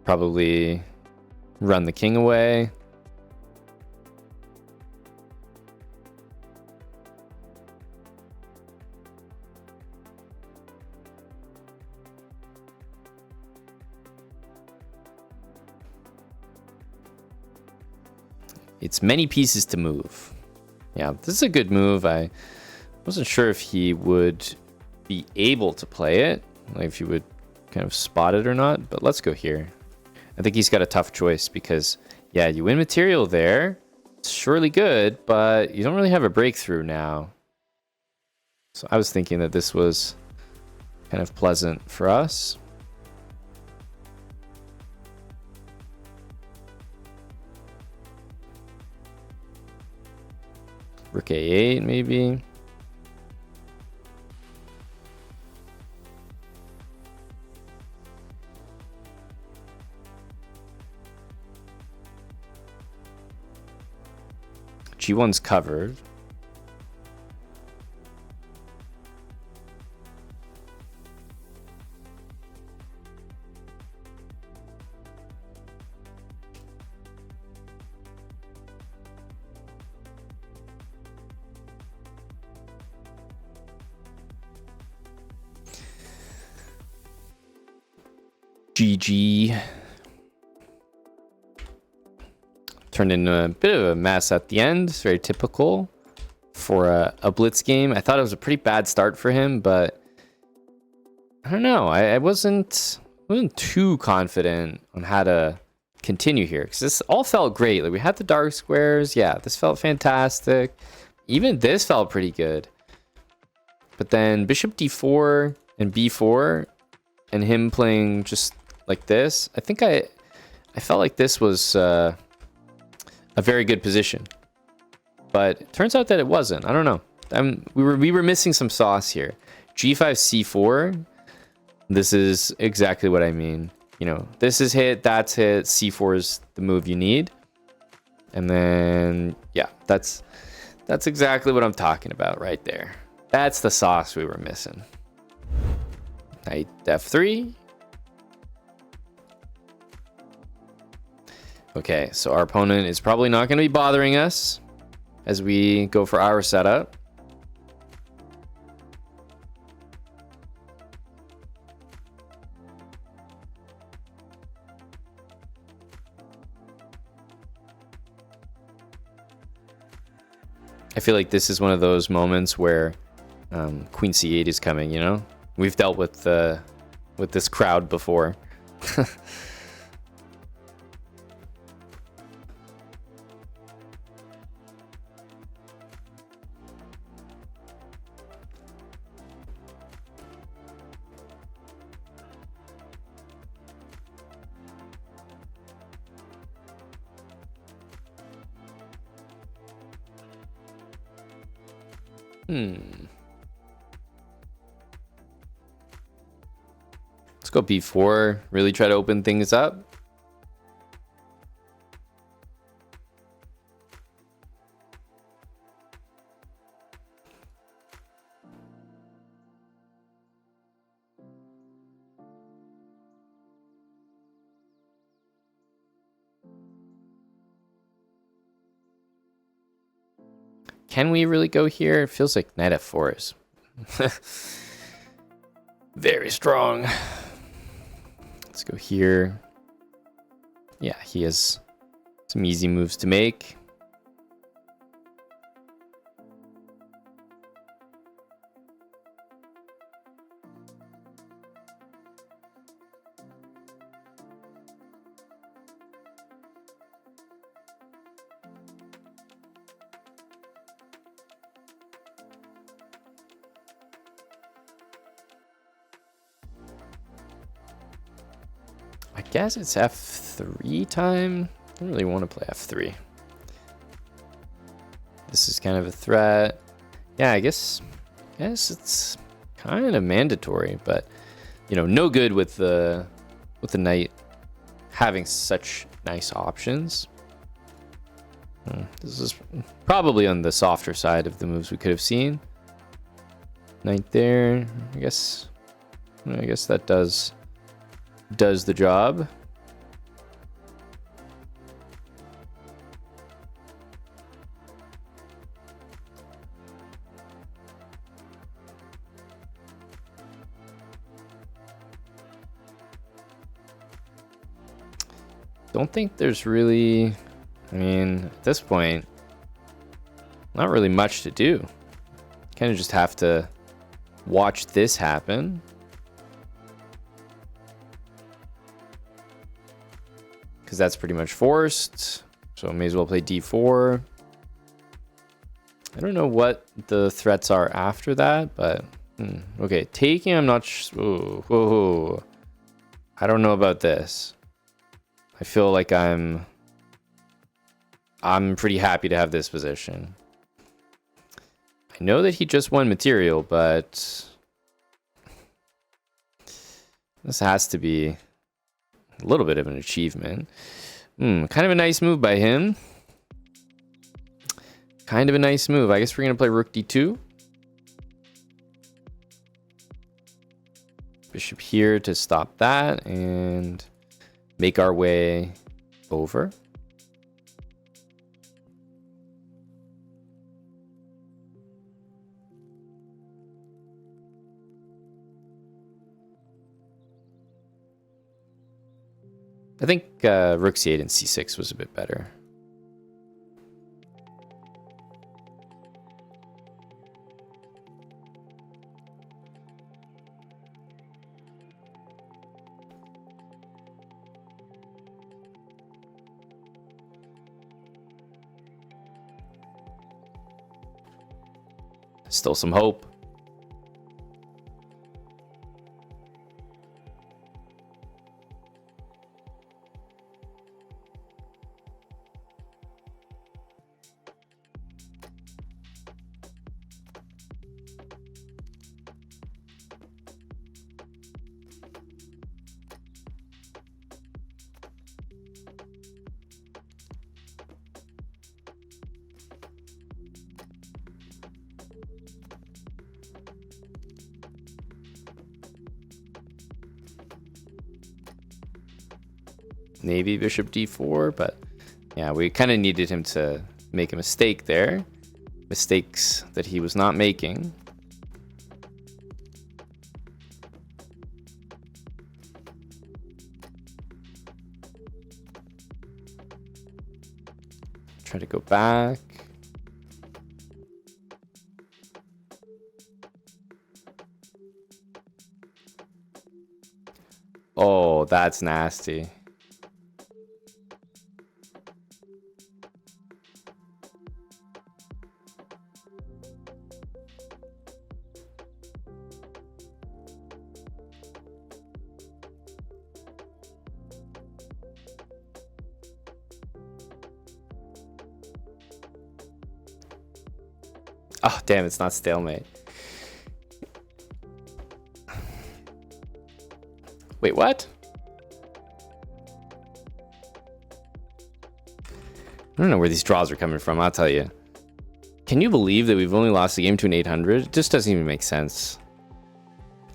Probably run the king away. It's many pieces to move. Yeah, this is a good move. I wasn't sure if he would be able to play it, like if he would kind of spot it or not, but let's go here. I think he's got a tough choice because, yeah, you win material there. It's surely good, but you don't really have a breakthrough now. So I was thinking that this was kind of pleasant for us. Rook A8 maybe. G1's covered. GG. Turned into a bit of a mess at the end. It's very typical for a blitz game. I thought it was a pretty bad start for him, but I don't know. I wasn't too confident on how to continue here because this all felt great. Like we had the dark squares. Yeah, this felt fantastic. Even this felt pretty good. But then bishop d4 and b4 and him playing just like this. I think I felt like this was a very good position, but it turns out that it wasn't. I don't know. We were missing some sauce here. G5 c4. This is exactly what I mean. You know, this is hit, that's hit. C4 is the move you need, and then yeah, that's exactly what I'm talking about right there. That's the sauce we were missing. Knight f3. Okay, so our opponent is probably not going to be bothering us as we go for our setup. I feel like this is one of those moments where Queen c8 is coming, you know? We've dealt with this crowd before. Let's go b4. Really try to open things up. Can we really go here? It feels like knight f4 is very strong. Let's go here. Yeah, he has some easy moves to make. I guess it's f3 time. I don't really want to play f3. This is kind of a threat. Yeah, I guess it's kind of mandatory, but you know, no good with the knight having such nice options. This is probably on the softer side of the moves we could have seen. Knight there. I guess that does the job. Don't think there's really I mean, at this point, not really much to do. Kind of just have to watch this happen. Because that's pretty much forced. So I may as well play d4. I don't know what the threats are after that, but okay, taking. I'm not. Whoa. I don't know about this. I feel like I'm pretty happy to have this position. I know that he just won material, but this has to be a little bit of an achievement. Kind of a nice move by him. Kind of a nice move. I guess we're going to play rook d2. Bishop here to stop that and make our way over. I think rook c8 and c6 was a bit better. Still some hope. Maybe bishop d4, but yeah, we kind of needed him to make a mistake there. Mistakes that he was not making. Try to go back. Oh, that's nasty. Oh, damn, it's not stalemate. Wait, what? I don't know where these draws are coming from, I'll tell you. Can you believe that we've only lost the game to an 800? It just doesn't even make sense.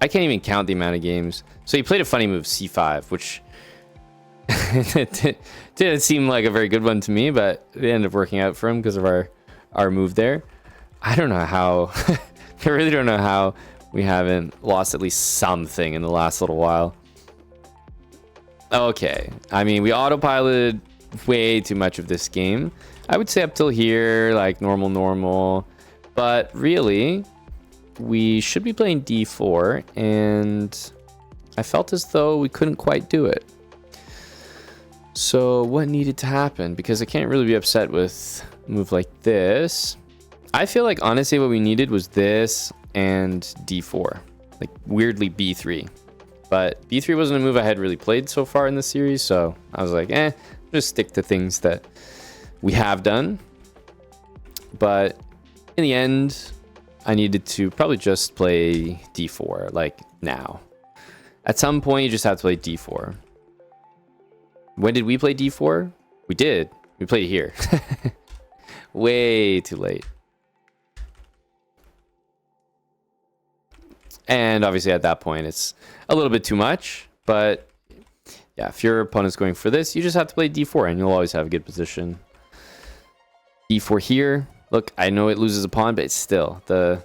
I can't even count the amount of games. So he played a funny move, c5, which didn't seem like a very good one to me, but it ended up working out for him because of our move there. I don't know how. I really don't know how we haven't lost at least something in the last little while. Okay. I mean, we autopiloted way too much of this game. I would say up till here, like normal. But really, we should be playing d4, and I felt as though we couldn't quite do it. So what needed to happen? Because I can't really be upset with a move like this. I feel like honestly what we needed was this and d4, like weirdly b3, but b3 wasn't a move I had really played so far in the series, so I was like, just stick to things that we have done. But in the end, I needed to probably just play d4, like now. At some point, you just have to play d4. When did we play d4? We did. We played it here. Way too late. And obviously at that point, it's a little bit too much. But yeah, if your opponent's going for this, you just have to play d4 and you'll always have a good position. d4 here. Look, I know it loses a pawn, but it's still the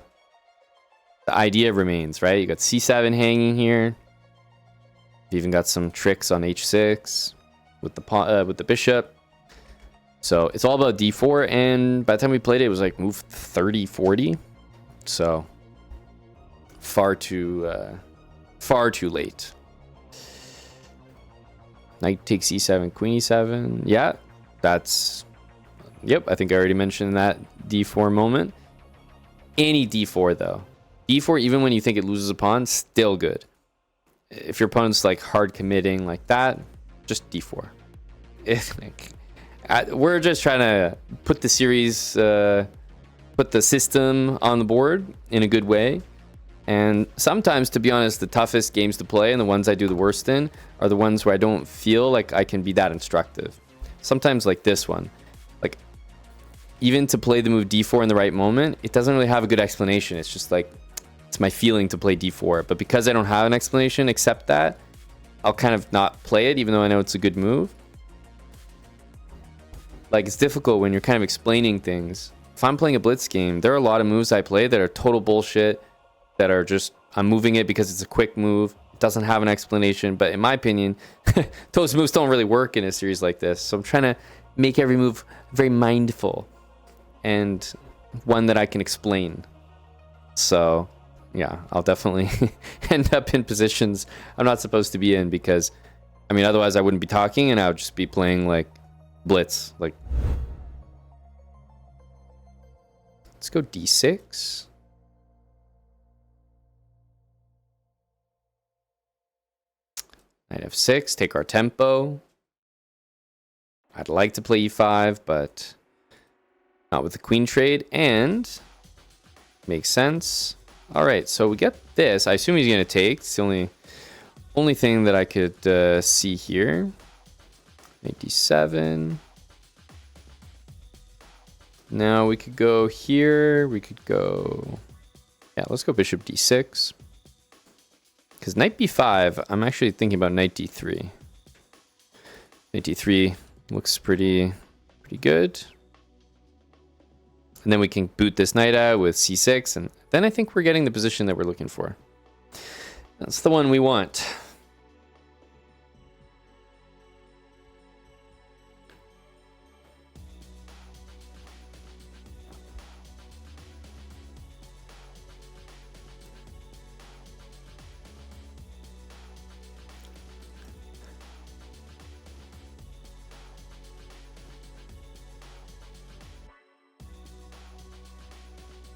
idea remains, right? You got c7 hanging here. You even got some tricks on h6 with the bishop. So it's all about d4, and by the time we played it, it was like move 30, 40. So far too late. Knight takes e7, queen e7. Yeah, that's... Yep, I think I already mentioned that d4 moment. Any d4, though. d4, even when you think it loses a pawn, still good. If your opponent's like hard committing like that, just d4. We're just trying to put the series, put the system on the board in a good way. And sometimes, to be honest, the toughest games to play and the ones I do the worst in are the ones where I don't feel like I can be that instructive. Sometimes like this one, like even to play the move d4 in the right moment, it doesn't really have a good explanation. It's just like, it's my feeling to play d4. But because I don't have an explanation except that, I'll kind of not play it even though I know it's a good move. Like, it's difficult when you're kind of explaining things. If I'm playing a blitz game, there are a lot of moves I play that are total bullshit, that are just, I'm moving it because it's a quick move. It doesn't have an explanation. But in my opinion, those moves don't really work in a series like this. So I'm trying to make every move very mindful and one that I can explain. So yeah, I'll definitely end up in positions I'm not supposed to be in because, I mean, otherwise I wouldn't be talking and I would just be playing like blitz. Like, let's go d6. Knight f6, take our tempo. I'd like to play e5, but not with the queen trade, and makes sense. All right, so we get this. I assume he's going to take. It's the only thing that I could see here. Knight d7. Now we could go here. We could go... Yeah, let's go bishop d6. Because knight b5, I'm actually thinking about knight d3. Knight d3 looks pretty good. And then we can boot this knight out with c6, and then I think we're getting the position that we're looking for. That's the one we want.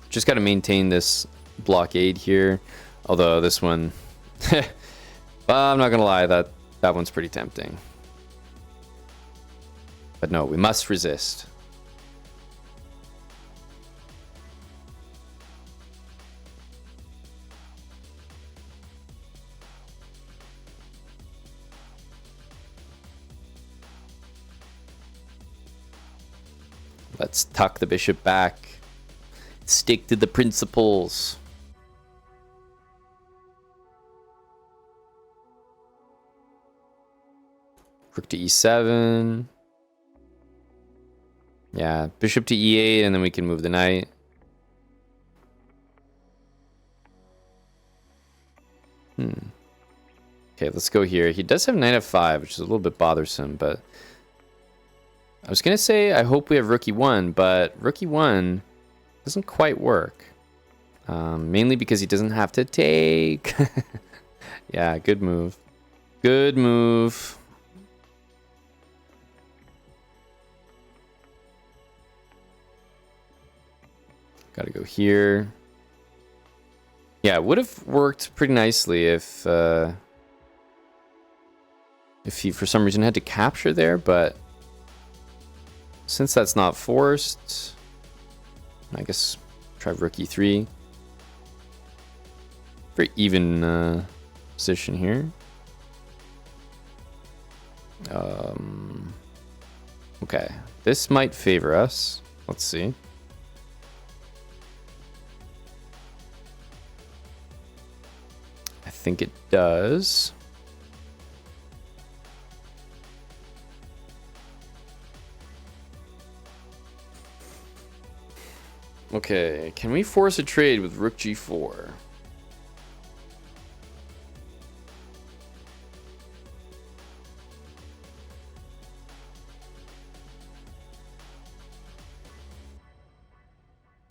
Just got to maintain this blockade here. Although this one, well, I'm not gonna lie, that one's pretty tempting. But no, we must resist. Let's tuck the bishop back. Stick to the principles. Rook to e7. Yeah, bishop to e8, and then we can move the knight. Okay, let's go here. He does have knight f5, which is a little bit bothersome, but I was gonna say I hope we have rook e1, but rook e1 doesn't quite work. Mainly because he doesn't have to take. Yeah, good move. Good move. Gotta go here. Yeah, it would have worked pretty nicely if he for some reason had to capture there, but since that's not forced, I guess try rook e3. Very even position here. Okay, this might favor us. Let's see. I think it does. Okay, can we force a trade with rook g4?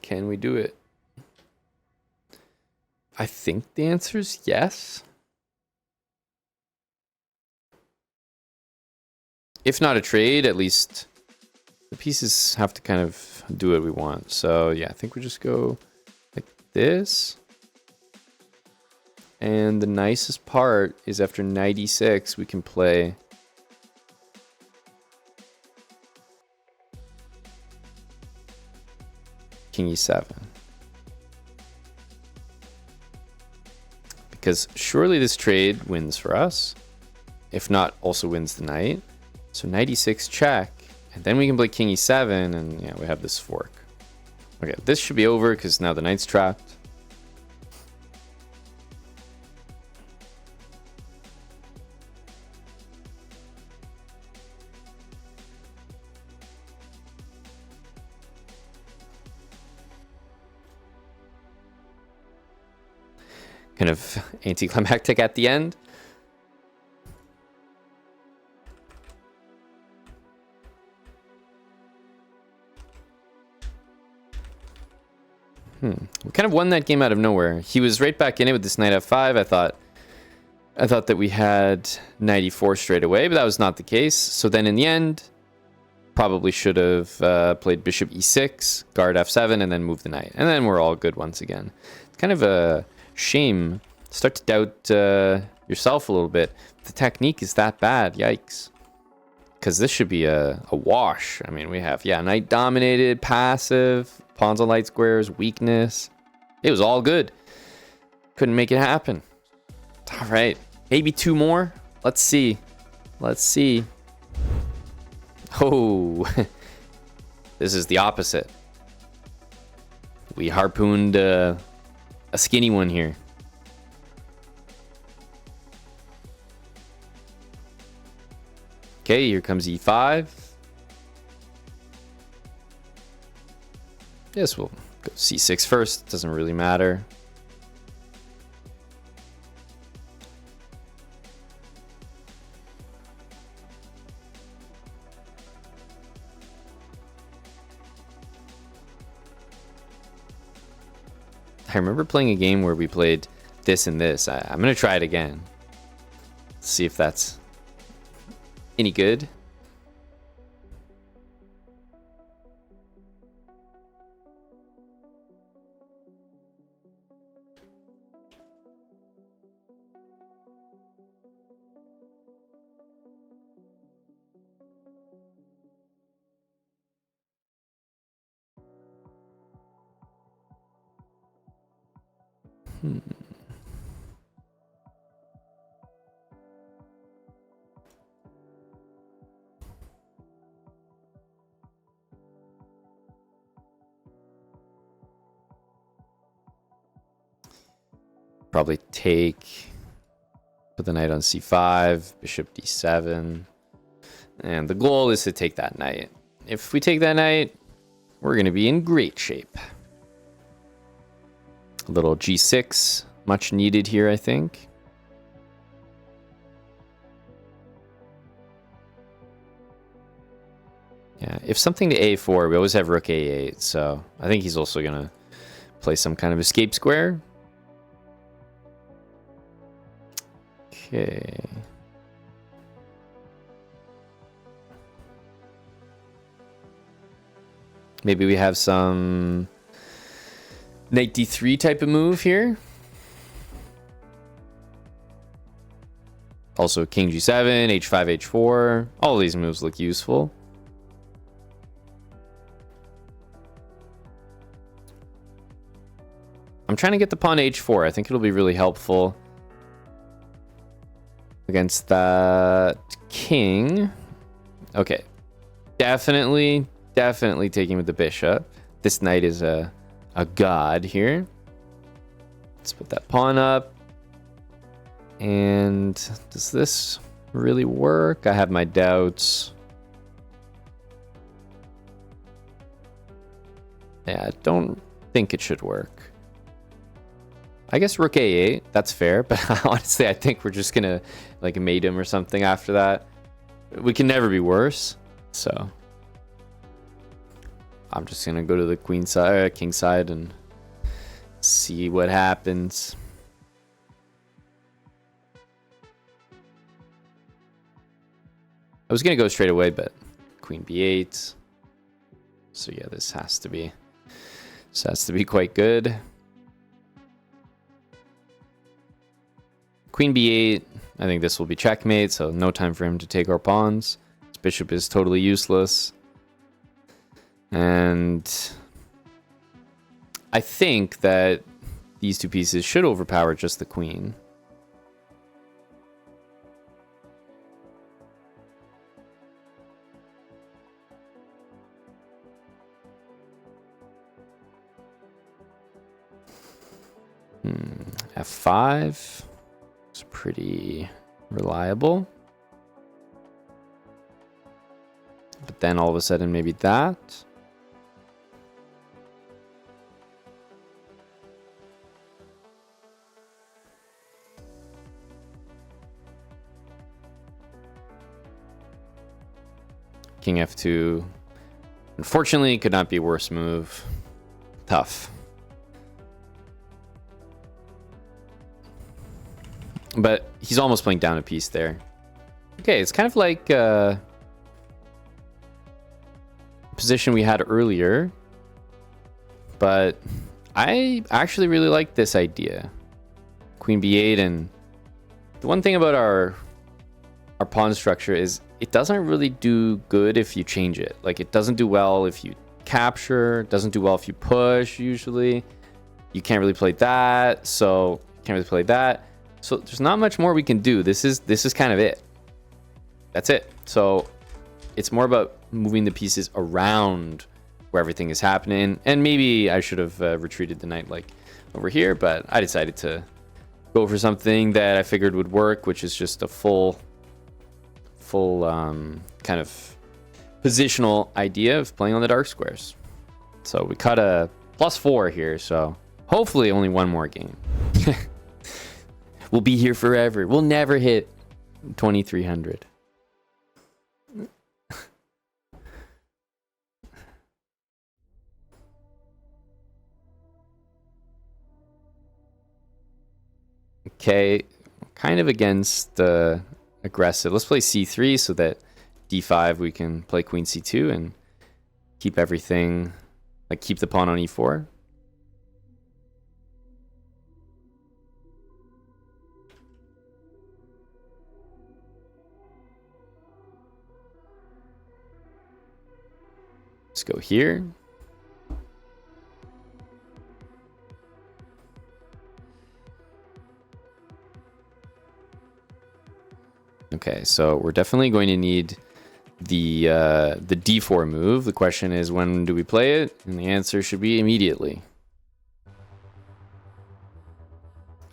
Can we do it? I think the answer is yes. If not a trade, at least the pieces have to kind of do what we want. So yeah, I think we just go like this. And the nicest part is after 96, we can play King E7. Because surely this trade wins for us. If not, also wins the knight. So 96 check. And then we can play King E7, and yeah, we have this fork. Okay, this should be over because now the knight's trapped. Kind of anticlimactic at the end. We kind of won that game out of nowhere. He was right back in it with this knight f5. I thought that we had knight e4 straight away, but that was not the case. So then in the end, probably should have played bishop e6, guard f7, and then move the knight. And then we're all good once again. It's kind of a shame. Start to doubt yourself a little bit. The technique is that bad. Yikes. Because this should be a wash. I mean, we have, yeah, knight dominated, passive, pawns on light squares, weakness. It was all good. Couldn't make it happen. All right. Maybe two more. Let's see. Let's see. Oh. This is the opposite. We harpooned a skinny one here. Okay, here comes e5. Yes, we'll go c6 first. Doesn't really matter. I remember playing a game where we played this and this. I'm going to try it again. See if that's any good. Probably take, put the knight on c5, bishop d7. And the goal is to take that knight. If we take that knight, we're going to be in great shape. A little g6, much needed here, I think. Yeah, if something to a4, we always have rook a8, so I think he's also going to play some kind of escape square. Okay. Maybe we have some knight d3 type of move here. Also king g7, h5, h4. All these moves look useful. I'm trying to get the pawn h4. I think it'll be really helpful against that king. Okay. Definitely taking with the bishop. This knight is a god here. Let's put that pawn up. And does this really work? I have my doubts. Yeah, I don't think it should work. I guess rook a8, that's fair, but honestly, I think we're just gonna like mate him or something after that. We can never be worse, so. I'm just gonna go to the queen side, king side, and see what happens. I was gonna go straight away, but queen b8. So yeah, this has to be quite good. Queen b8. I think this will be checkmate, so no time for him to take our pawns. His bishop is totally useless. And I think that these two pieces should overpower just the queen. F5 is pretty reliable. But then all of a sudden maybe that. King F2. Unfortunately, could not be a worse move. Tough. But he's almost playing down a piece there. Okay, it's kind of like a position we had earlier. But I actually really like this idea. Queen b8, and the one thing about our pawn structure is it doesn't really do good if you change it. Like, it doesn't do well if you capture, it doesn't do well if you push usually. You can't really play that, so you can't really play that. So there's not much more we can do. This is kind of it. That's it. So it's more about moving the pieces around where everything is happening. And maybe I should have retreated the knight like over here, but I decided to go for something that I figured would work, which is just a full kind of positional idea of playing on the dark squares. So we cut a +4 here, so hopefully only one more game. We'll be here forever. We'll never hit 2300. Okay, kind of against the aggressive. Let's play c3 so that d5 we can play queen c2 and keep everything, like keep the pawn on e4. Let's go here. Okay, so we're definitely going to need the d4 move. The question is, when do we play it? And the answer should be immediately.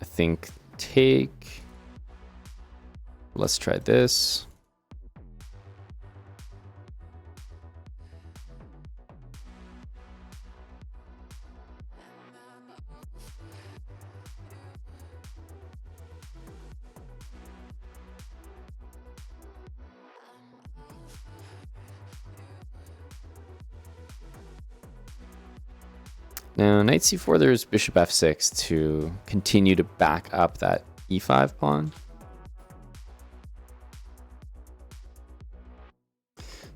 I think take. Let's try this. Now, knight c4, there's bishop f6 to continue to back up that e5 pawn.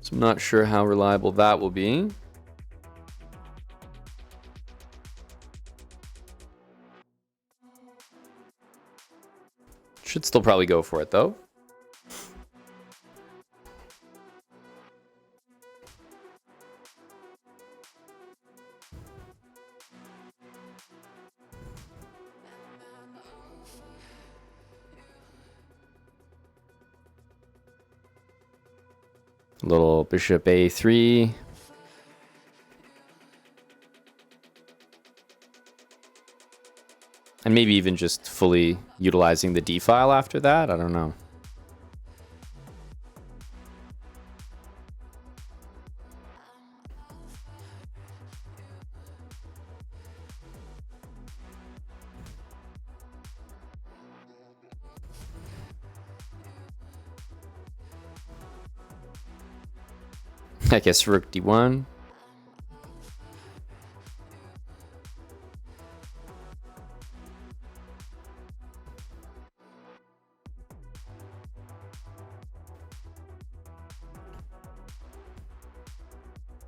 So I'm not sure how reliable that will be. Should still probably go for it, though. Little bishop a3. And maybe even just fully utilizing the d file after that. I don't know. I guess rook d1.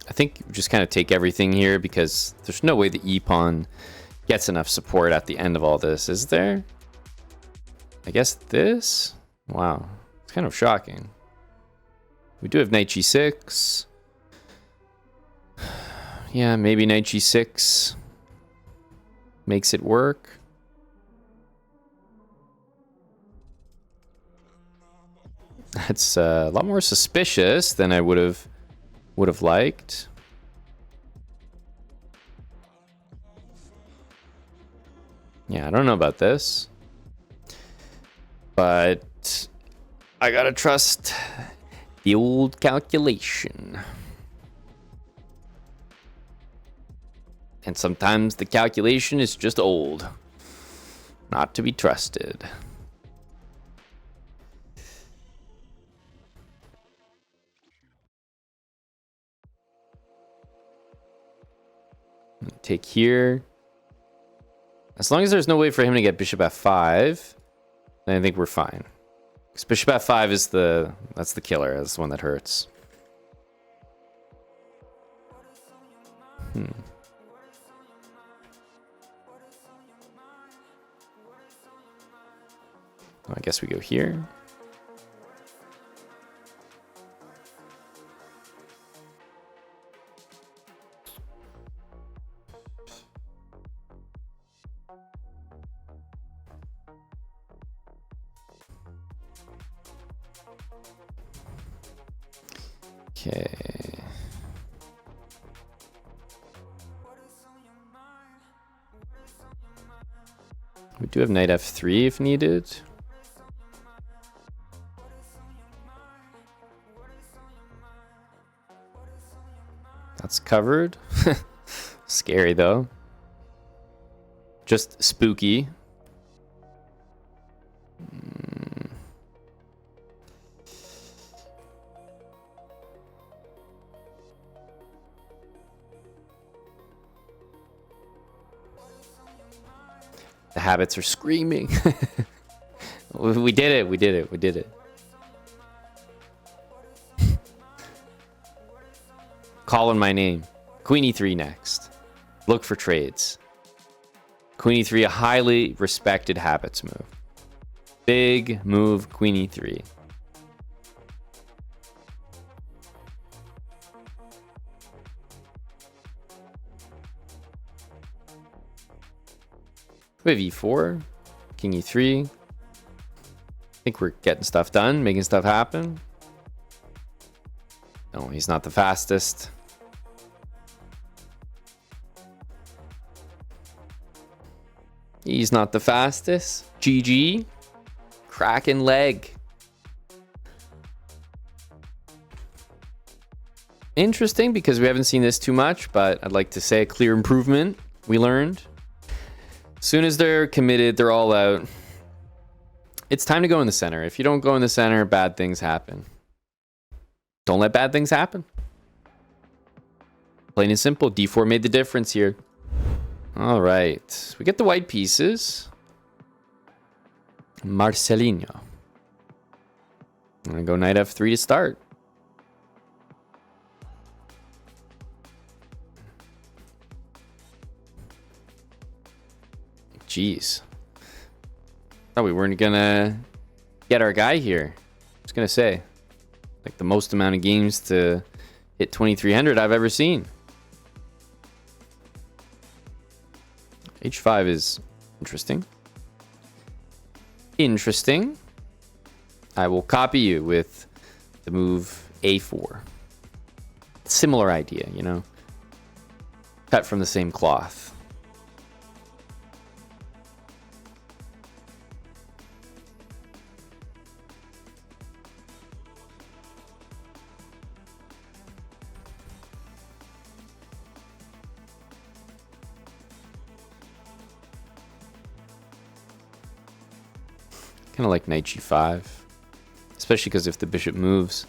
I think just kind of take everything here because there's no way the e-pawn gets enough support at the end of all this, is there? I guess this? Wow, it's kind of shocking. We do have knight g6. Yeah, maybe knight g6 makes it work. That's a lot more suspicious than I would have liked. Yeah, I don't know about this, but I gotta trust the old calculation. And sometimes the calculation is just old, not to be trusted. Take here. As long as there's no way for him to get bishop f5, then I think we're fine. Because bishop f5 is that's the killer. That's the one that hurts. I guess we go here. Okay. We do have knight f3 if needed. That's covered. Scary though. Just spooky. The habits are screaming. We did it. We did it. We did it. Calling my name. Queen e3 next. Look for trades. Queen e3, a highly respected habits move. Big move, Queen e3. We have e4, king e3. I think we're getting stuff done, making stuff happen. No, he's not the fastest. He's not the fastest. GG. Cracking leg. Interesting because we haven't seen this too much, but I'd like to say a clear improvement we learned. As soon as they're committed, they're all out. It's time to go in the center. If you don't go in the center, bad things happen. Don't let bad things happen. Plain and simple. D4 made the difference here. All right. We get the white pieces. Marcelinho. I'm going to go knight f3 to start. Jeez. Thought we weren't going to get our guy here. I was going to say. Like the most amount of games to hit 2300 I've ever seen. H5 is interesting. Interesting. I will copy you with the move A4. Similar idea, you know. Cut from the same cloth. Kind of like knight g5, especially because if the bishop moves,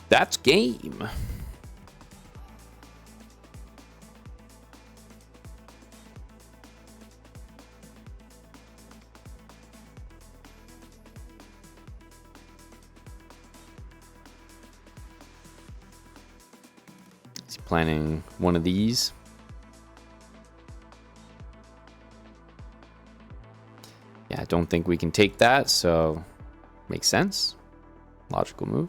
that's game. He's planning one of these. Yeah, I don't think we can take that, so makes sense. Logical move.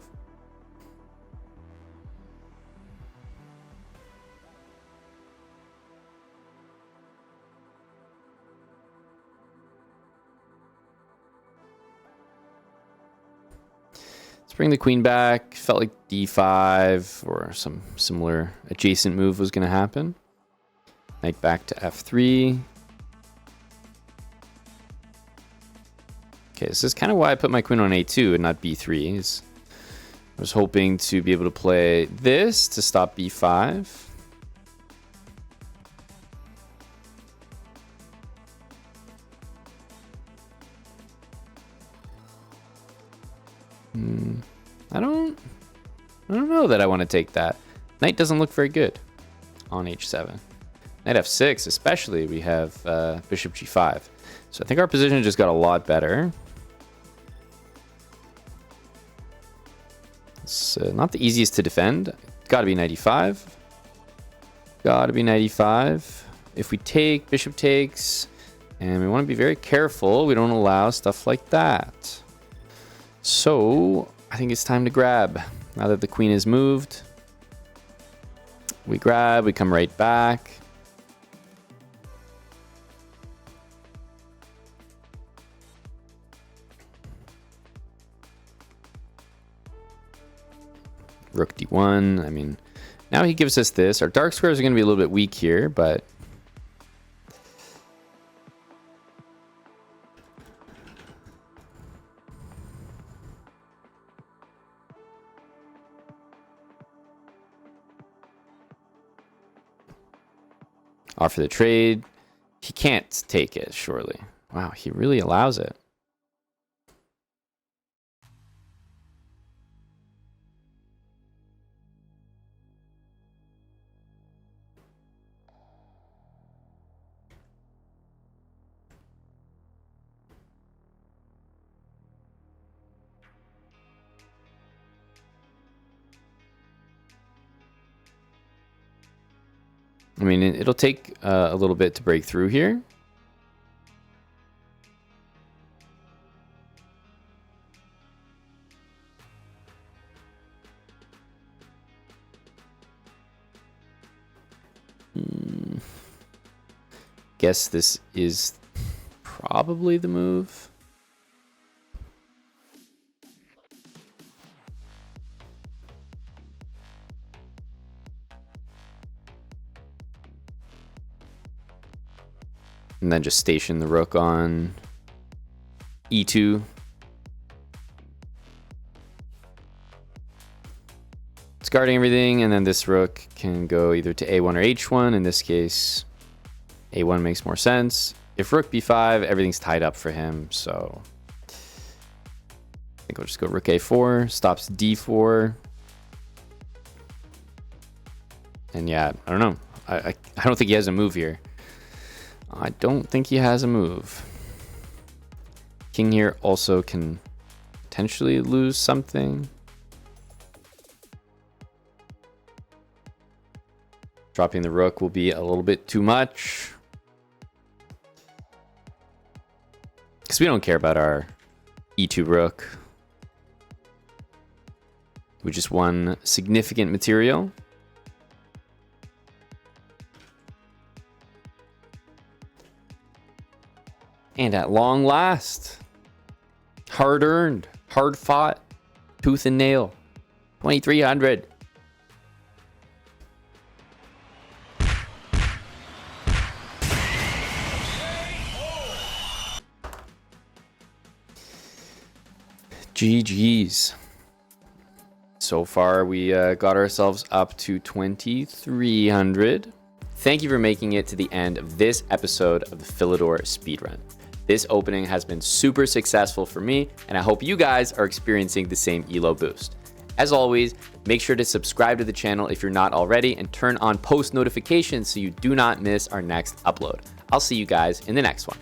Bring the queen back. Felt like d5 or some similar adjacent move was going to happen. Knight back to f3. Okay, this is kind of why I put my queen on a2 and not b3. I was hoping to be able to play this to stop b5. I don't know that I want to take that. Knight doesn't look very good on h7. Knight f6 especially, we have bishop g5. So I think our position just got a lot better. It's not the easiest to defend. Got to be knight e5. Got to be knight e5. If we take, bishop takes. And we want to be very careful. We don't allow stuff like that. So I think it's time to grab. Now that the queen is moved, we grab, we come right back. Rook d1. I mean, now he gives us this. Our dark squares are going to be a little bit weak here, but offer the trade. He can't take it, surely. Wow, he really allows it. I mean, it'll take a little bit to break through here. Guess this is probably the move. And then just station the rook on e2. It's guarding everything, and then this rook can go either to a1 or h1. In this case, a1 makes more sense. If rook b5, everything's tied up for him, so I think I'll just go rook a4, stops d4. And yeah, I don't know. I don't think he has a move here. I don't think he has a move. King here also can potentially lose something. Dropping the rook will be a little bit too much. Because we don't care about our e2 rook. We just won significant material. And at long last, hard earned, hard fought, tooth and nail, 2,300. GG's. So far, we got ourselves up to 2,300. Thank you for making it to the end of this episode of the Philidor Speedrun. This opening has been super successful for me, and I hope you guys are experiencing the same elo boost. As always, make sure to subscribe to the channel if you're not already, and turn on post notifications so you do not miss our next upload. I'll see you guys in the next one.